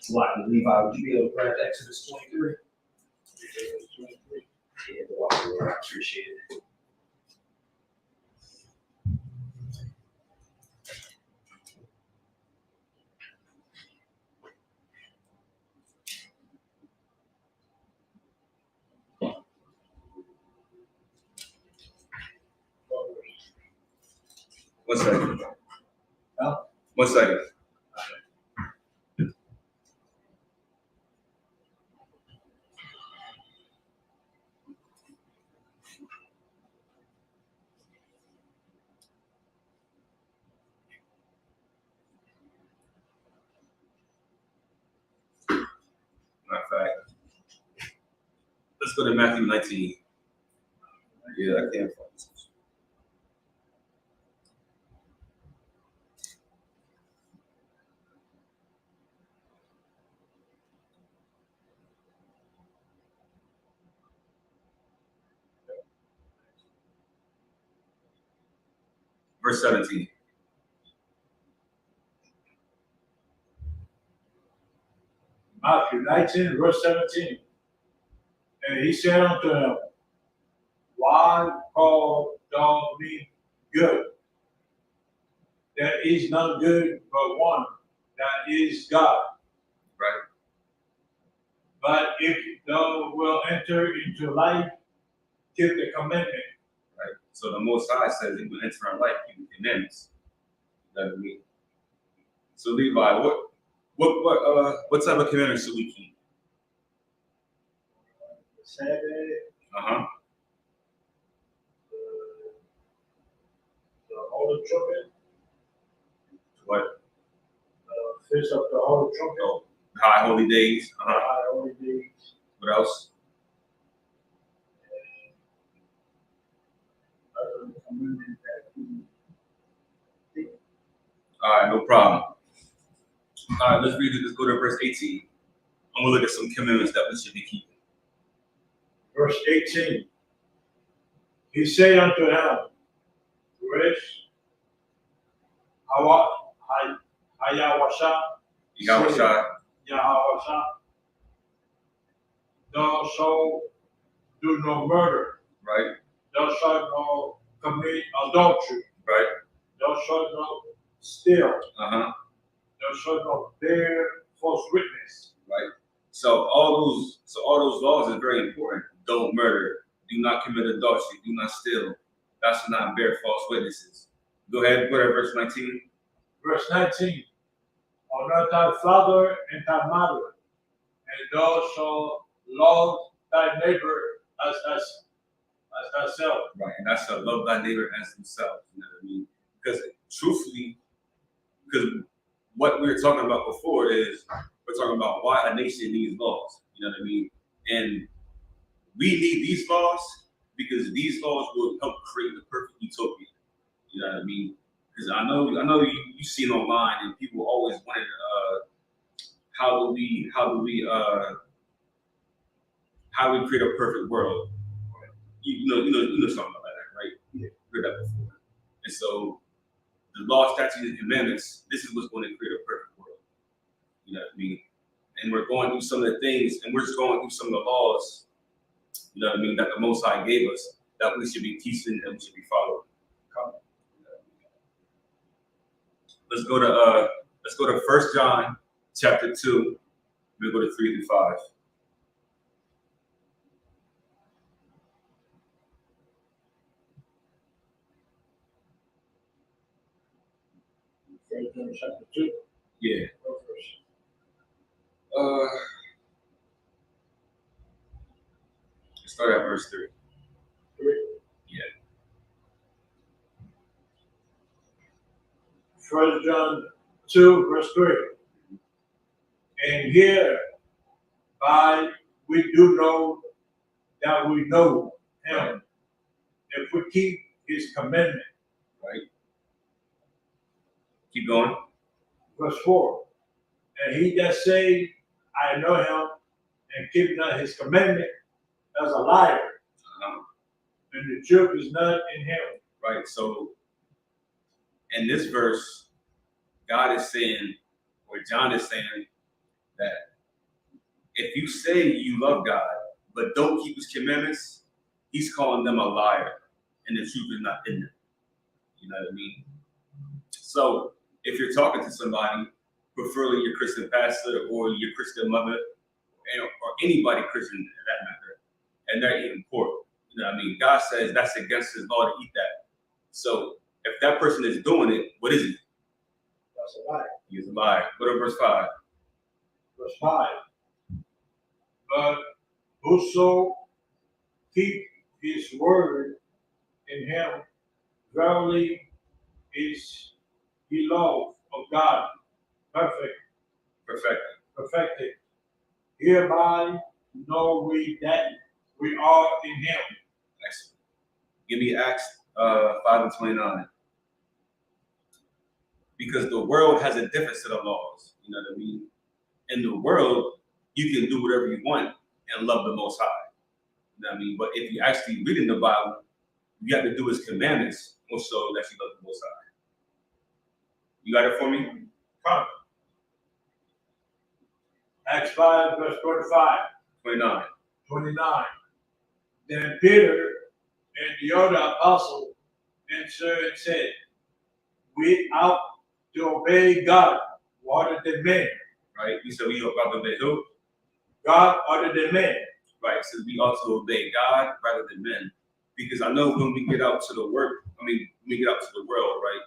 Like Levi, would you be able to grab Exodus 23? Yeah, the walk Lord, I appreciate it. One second. Huh? 1 second. Matter of fact, let's go to Matthew 19. Yeah, I can't find this. Verse 17. Matthew 19, verse 17. And he said unto him, why call thou me good? There is none good but one, that is God. Right. But if thou wilt enter into life, keep the commandment. Right. So the Most High says he will enter our life, keep the commandments. You know what I mean? So Levi, what type of commandments should we keep? Sabbath, Uh-huh. the Holy Trumpet, What? Feast of the Holy Trumpet, Oh, high holy days. Uh-huh. High Holy Days, What else? other commandments that we All right, no problem. All right, let's read it. Let's go to verse 18. I'm gonna look at some commandments that we should be keeping. Verse 18. He said unto him, Resh, Hayawasha, Yahweh, Yahawasha, thou shalt do no murder, right? thou shalt not commit adultery, Right. thou shalt not steal, Uh-huh. thou shalt not bear false witness. Right. So all those laws are very important. Don't murder. Do not commit adultery. Do not steal. Thou shalt not bear false witnesses. Go ahead, go to verse 19. Verse 19. Honor thy father and thy mother, and thou shalt love thy neighbor as thyself. Right. And that's to love thy neighbor as himself. You know what I mean? Because truthfully, because what we were talking about before is we're talking about why a nation needs laws. You know what I mean? And we need these laws because these laws will help create the perfect utopia. You know what I mean? Because I know you've seen online and people always wanted how do we create a perfect world? You know something about that, right? Yeah, heard that before. And so the law, statutes, and commandments, this is what's going to create a perfect world. You know what I mean? And we're going through some of the things, and we're just going through some of the laws, you know what I mean, that the Most High gave us, that we should be teaching and we should be following. Let's go to 1 John chapter 2. We'll go to 3 through 5. First John chapter 2. Yeah. What verse? Let's start at verse 3. 3. Yeah. First John 2, verse 3. And hereby we do know that we know him if we keep his commandment. Right. Keep going. Verse 4. And he that say, I know him, and keep not his commandment, as a liar, and the truth is not in him. Right. So in this verse, God is saying, or John is saying, that if you say you love God, but don't keep his commandments, he's calling them a liar, and the truth is not in them. You know what I mean? So if you're talking to somebody, preferably your Christian pastor or your Christian mother, or anybody Christian for that matter, and they're eating pork, you know what I mean? God says that's against his law to eat that. So if that person is doing it, what is he? That's a liar. He is a liar. Go to verse 5. Verse 5. But whoso keep his word in him, verily is the law of God perfected. Hereby know we that we are in him. Excellent. Give me Acts 5:29. Because the world has a different set of laws. You know what I mean? In the world, you can do whatever you want and love the Most High. You know what I mean? But if you actually read in the Bible, you have to do his commandments also that you love the Most High. You got it for me? Come. Acts 5, verse 25. 29. Then Peter and the other apostle answered and said, we ought to obey God rather than men. Right? You said we ought to obey who? God other than men. Right. So we ought to obey God rather than men. Because I know when we get out to the when we get out to the world, right?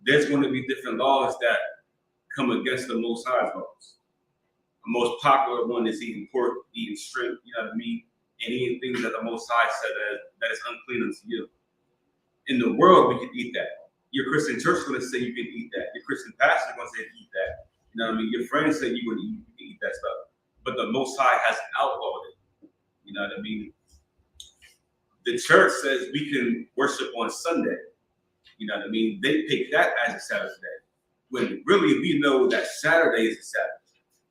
There's going to be different laws that come against the Most High's laws. The most popular one is eating pork, eating shrimp, you know what I mean? And eating things that the Most High said that is unclean unto you. In the world, we can eat that. Your Christian church is going to say you can eat that. Your Christian pastor is going to say eat that. You know what I mean? Your friends say you can eat that stuff. But the Most High has outlawed it. You know what I mean? The church says we can worship on Sunday. You know what I mean? They pick that as a Sabbath day. When really we know that Saturday is a Sabbath.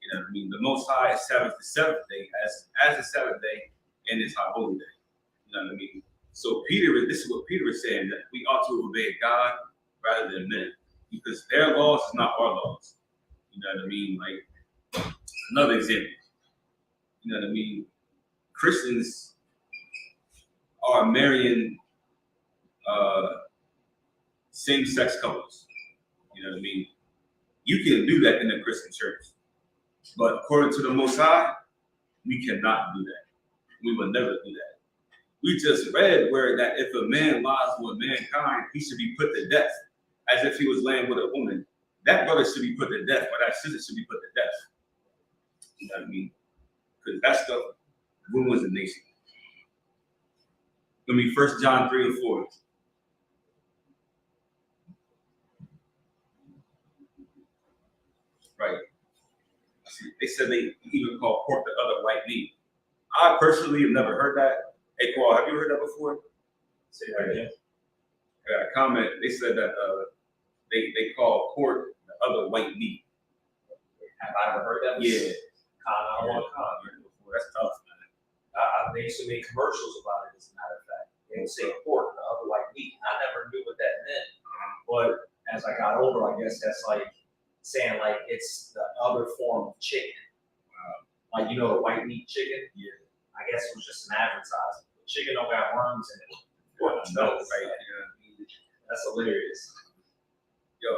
You know what I mean? The Most High is Sabbath the seventh day as a Sabbath day and it's our holy day. You know what I mean? So this is what Peter is saying, that we ought to obey God rather than men. Because their laws is not our laws. You know what I mean? Like another example. You know what I mean? Christians are marrying same-sex couples. You know what I mean? You can do that in a Christian church. But according to the Most High, we cannot do that. We will never do that. We just read where that if a man lies with mankind, he should be put to death, as if he was laying with a woman. That brother should be put to death, but that sister should be put to death. You know what I mean? Because that stuff ruins the nation. It's going to be 1 John 3 and 4. Right. They said they even call pork the other white meat. I personally have never heard that. Hey, Paul, have you heard that before? Say that again. I got a comment. They said that they call pork the other white meat. Have I ever heard that? Yeah. I don't want to comment. That's tough, man. They used to make commercials about it, as a matter of fact. They would say pork, the other white meat. I never knew what that meant. But as I got older, I guess that's like saying like it's the other form of chicken. Like, you know, the white meat chicken? Yeah. I guess it was just an advertisement. Chicken don't got worms in it. No, right? Yeah. That's hilarious. Yo,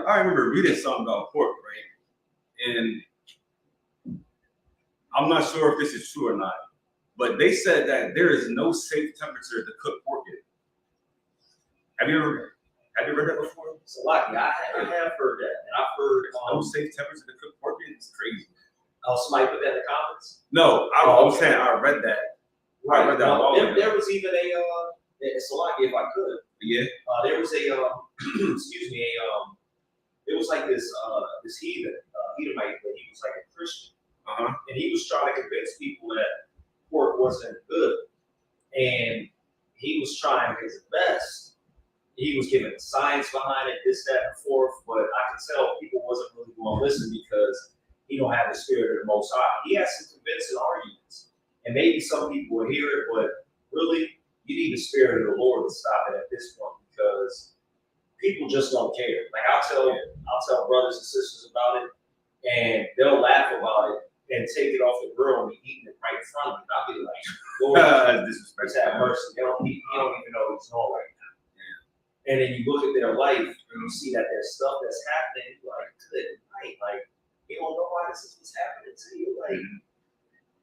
I remember reading something about pork, right? And I'm not sure if this is true or not, but they said that there is no safe temperature to cook pork in. Have you ever Have you read that before? Salaki, I have heard that, and I've heard No safe temperature to cook pork in. It's crazy. somebody put that in the comments. No, I was saying I read that. I read that Now, all there was even Salaki, if I could. Yeah. There was excuse me, it was like this heathen, Edomite, but he was like a Christian, and he was trying to convince people that pork wasn't good, and he was trying his best. He was giving science behind it, this, that, and fourth, but I could tell people wasn't really going to listen because he don't have the spirit of the Most High. He has some convincing arguments, and maybe some people will hear it, but really, you need the spirit of the Lord to stop it at this point because people just don't care. Like I'll tell brothers and sisters about it, and they'll laugh about it and take it off the grill and be eating it right in front of me. I'll be like, Lord, just have mercy. He don't even know what he's doing right now. And then you look at their life and you see that there's stuff that's happening. You're like, good night. Like, you don't know why this is what's happening to you. Like,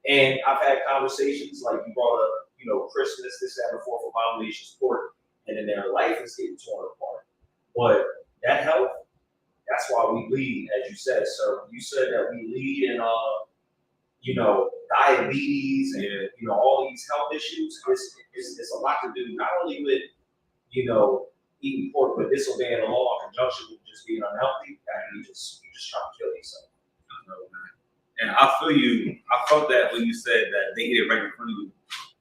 and I've had conversations like you brought up, Christmas, this, that, and the fourth abominations pork, and then their life is getting torn apart. But that health, that's why we lead, as you said, sir. You said that we lead in, diabetes and, all these health issues. It's a lot to do, not only with, eating pork, but disobeying the law in conjunction with just being unhealthy. And you just try to kill yourself. And I feel you. I felt that when you said that they eat it right in front of you.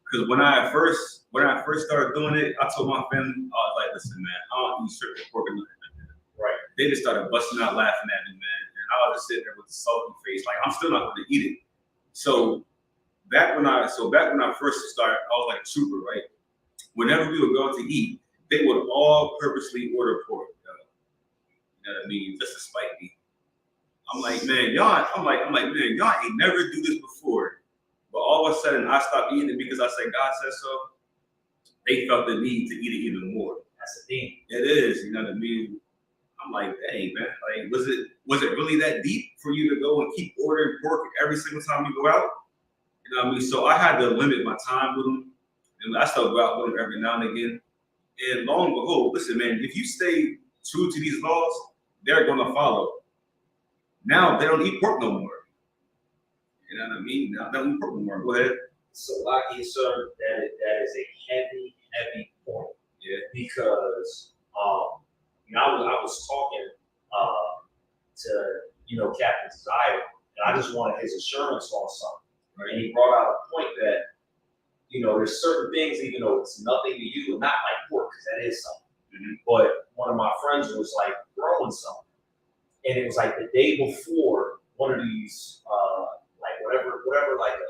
Because when I first started doing it, I told my family, I was like, listen, man, I don't eat strip pork or nothing like that. Right. They just started busting out laughing at me, man. And I was just sitting there with a salty face, like I'm still not going to eat it. So back when I first started, I was like a trooper, right? Whenever we would go out to eat, they would all purposely order pork. You know what I mean? Just to spite me. I'm like, man, y'all ain't never do this before. But all of a sudden, I stopped eating it because I said, God said so. They felt the need to eat it even more. That's the thing. It is, you know what I mean? I'm like, dang, man. Like, was it really that deep for you to go and keep ordering pork every single time you go out? You know what I mean? So I had to limit my time with them. And I still go out with them every now and again. And lo and behold, listen, man, if you stay true to these laws, they're going to follow. Now they don't eat pork no more. You know what I mean? Now they don't eat pork no more. Go ahead. So, like you said, that is a heavy point. Yeah. Because I was talking to Captain Desire, and I just wanted his assurance on something. Right. And he brought out a point that there's certain things, even though it's nothing to you, and not like pork, because that is something. Mm-hmm. But one of my friends was like growing something. And it was like the day before one of these, like whatever, like a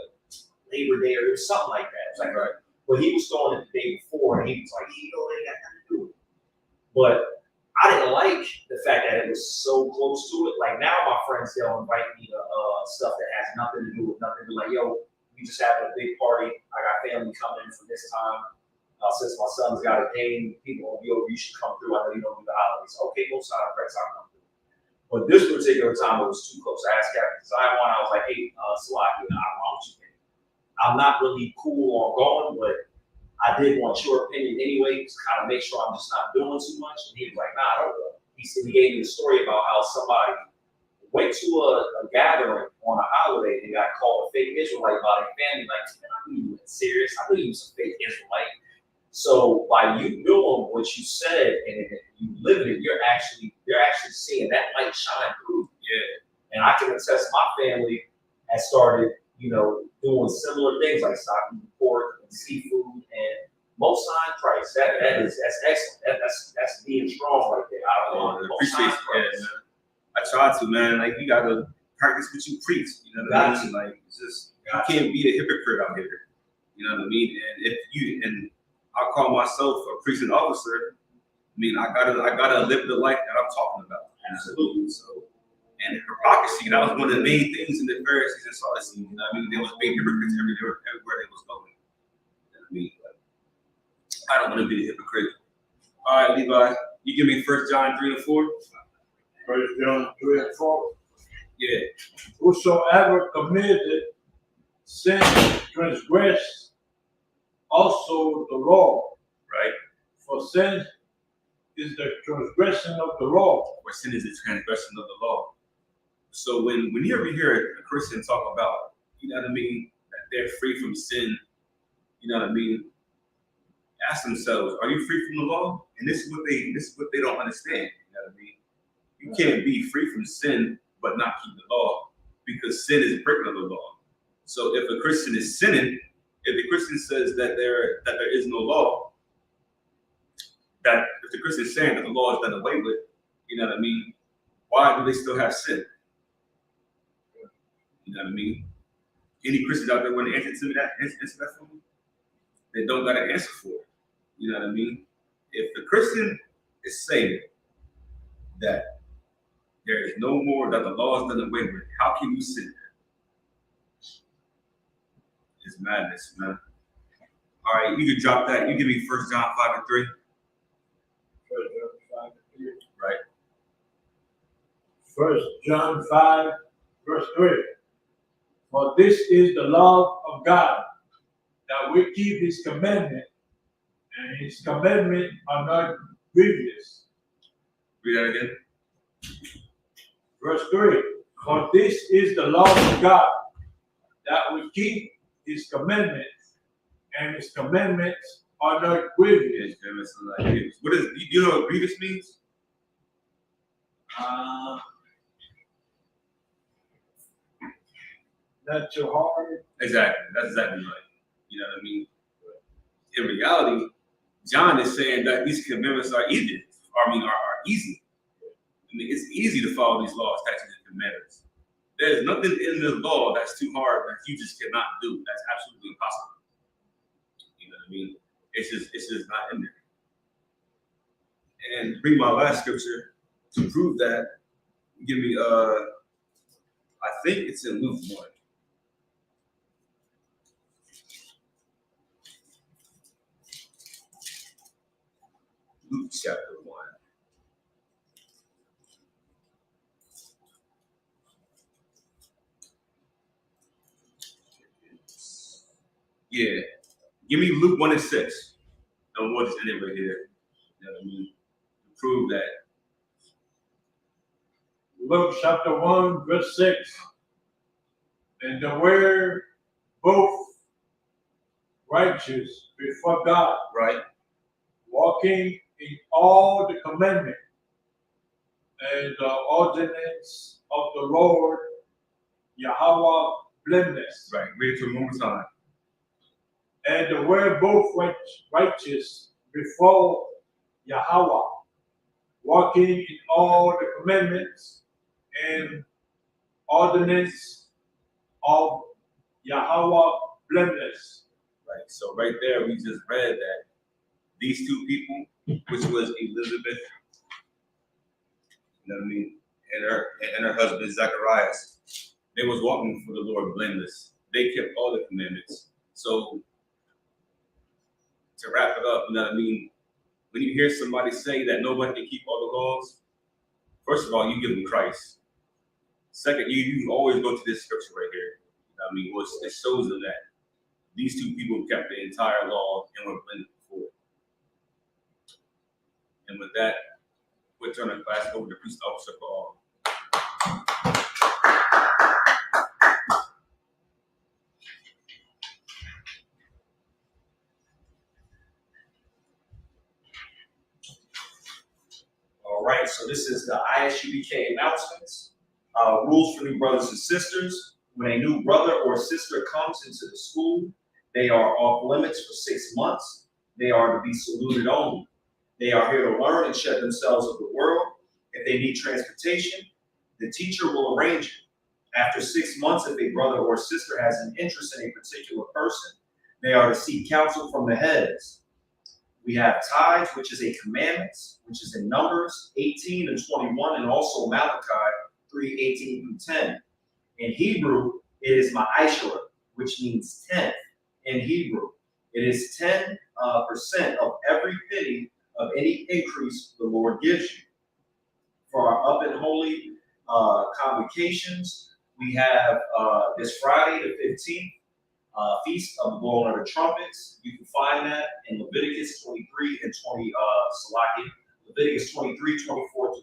Labor Day or something like that. It was like, right. Well, he was throwing it the day before, and he was like, they got nothing to do with it. But I didn't like the fact that it was so close to it. Like now, my friends, they'll invite me to stuff that has nothing to do with nothing. They're like, yo, we just having a big party. I got family coming in from this time. Since my son's got a game, people will be over, you should come through. I know you don't do the holidays. Okay, go sign up, I'll come through. But this particular time, it was too close. I asked Captain Zion, I was like, hey, Salaki, I'm not really cool on going, but I did want your opinion anyway, to kind of make sure I'm just not doing too much. And he was like, nah, I don't know. He gave me a story about how somebody went to a gathering on a holiday and got called a fake Israelite by their family. Like, man, I knew you were serious. I knew you was a fake Israelite. So by you doing what you said and you live it, you're actually seeing that light shine through. Yeah. And I can attest my family has started, doing similar things like stocking pork and seafood and most high price. That's excellent. That's being strong right there. I appreciate it. Man. I try to, man. Like you gotta practice what you preach. You know what I mean? Like it's just you can't be a hypocrite out here. You know what I mean? And I call myself a preaching officer. I mean, I gotta live the life that I'm talking about. Absolutely. So, and hypocrisy, that was one of the main things in the Pharisees and Sadducees. You know what I mean? There was big hypocrites everywhere they was going. You know what I mean? But I don't want to be a hypocrite. All right, Levi, you give me 1 John 3 and 4. 1 John 3 and 4. Yeah. Whosoever committed sin transgressed also the law. Right. For sin is the transgression of the law. Or sin is the transgression of the law. So when you ever hear a Christian talk about, you know what I mean, that they're free from sin, you know what I mean, ask themselves, are you free from the law? And this is what they don't understand. You know what I mean? You can't be free from sin but not keep the law, because sin is breaking of the law. So if a Christian is sinning, if the Christian says that there is no law, that if the Christian is saying that the law is done away with, you know what I mean, why do they still have sin? You know what I mean? Any Christians out there want to answer that for me? They don't got an answer for it. You know what I mean? If the Christian is saying that there is no more, that the law is done away with, how can you sin? It's madness, man. All right, you can drop that. You give me 1 John 5:3. 1 John 5:3. Right. 1 John 5:3. For this is the love of God, that we keep his commandment, and his commandments are not grievous. Read that again. Verse 3. For this is the love of God, that we keep his commandments, and his commandments are not grievous. What is, you know what grievous means? Not too hard. Exactly. That's exactly right. You know what I mean? In reality, John is saying that these commandments are easy. Are easy. I mean, it's easy to follow these laws, statutes, and commandments. There's nothing in the law that's too hard that you just cannot do. That's absolutely impossible. You know what I mean? It's just not in there. And bring my last scripture to prove that. Give me I think it's in Luke 1. Luke chapter 1. Yeah. Give me Luke 1:6. And we'll just end it right here. You know what I mean? To prove that. Luke chapter 1, verse 6. And they were both righteous before God, Right. walking in all the commandments and the ordinance of the Lord, Yahweh blameless. Right. Read it to one more time. And they were both righteous before Yahweh, walking in all the commandments and ordinance of Yahweh blameless. Right. So right there, we just read that these two people, which was Elizabeth, you know what I mean, and her husband Zacharias, they was walking for the Lord blameless. They kept all the commandments. So to wrap it up, you know what I mean, when you hear somebody say that nobody can keep all the laws, first of all, you give them Christ. Second, you always go to this scripture right here. You know what I mean, which it shows them that these two people kept the entire law and were blended before. And with that, we'll turn the class over to Priest Officer Paul. All right, so this is the ISUBK announcements. Rules for new brothers and sisters. When a new brother or sister comes into the school, they are off limits for 6 months. They are to be saluted only. They are here to learn and shed themselves of the world. If they need transportation, the teacher will arrange it. After 6 months, if a brother or sister has an interest in a particular person, they are to seek counsel from the heads. We have tithes, which is a commandment, which is in Numbers 18 and 21, and also Malachi 3:18 through 10. In Hebrew, it is ma'ashra, which means 10th in Hebrew. It is 10% of every penny of any increase the Lord gives you. For our up and holy convocations, we have this Friday, the 15th, Feast of the Blowing of the Trumpets. You can find that in Leviticus 23 and 20, Leviticus 23, 24 to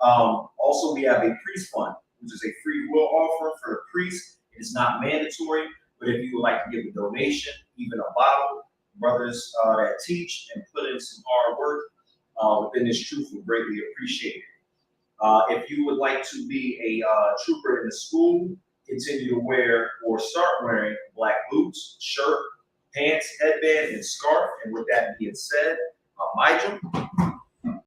25. Also, we have a priest fund, which is a free will offering for the priest. It is not mandatory, but if you would like to give a donation, even a bottle, brothers that teach and put in some hard work within this truth would greatly appreciate it. If you would like to be a trooper in the school, continue to wear or start wearing black boots, shirt, pants, headband, and scarf. And with that being said, Mijum,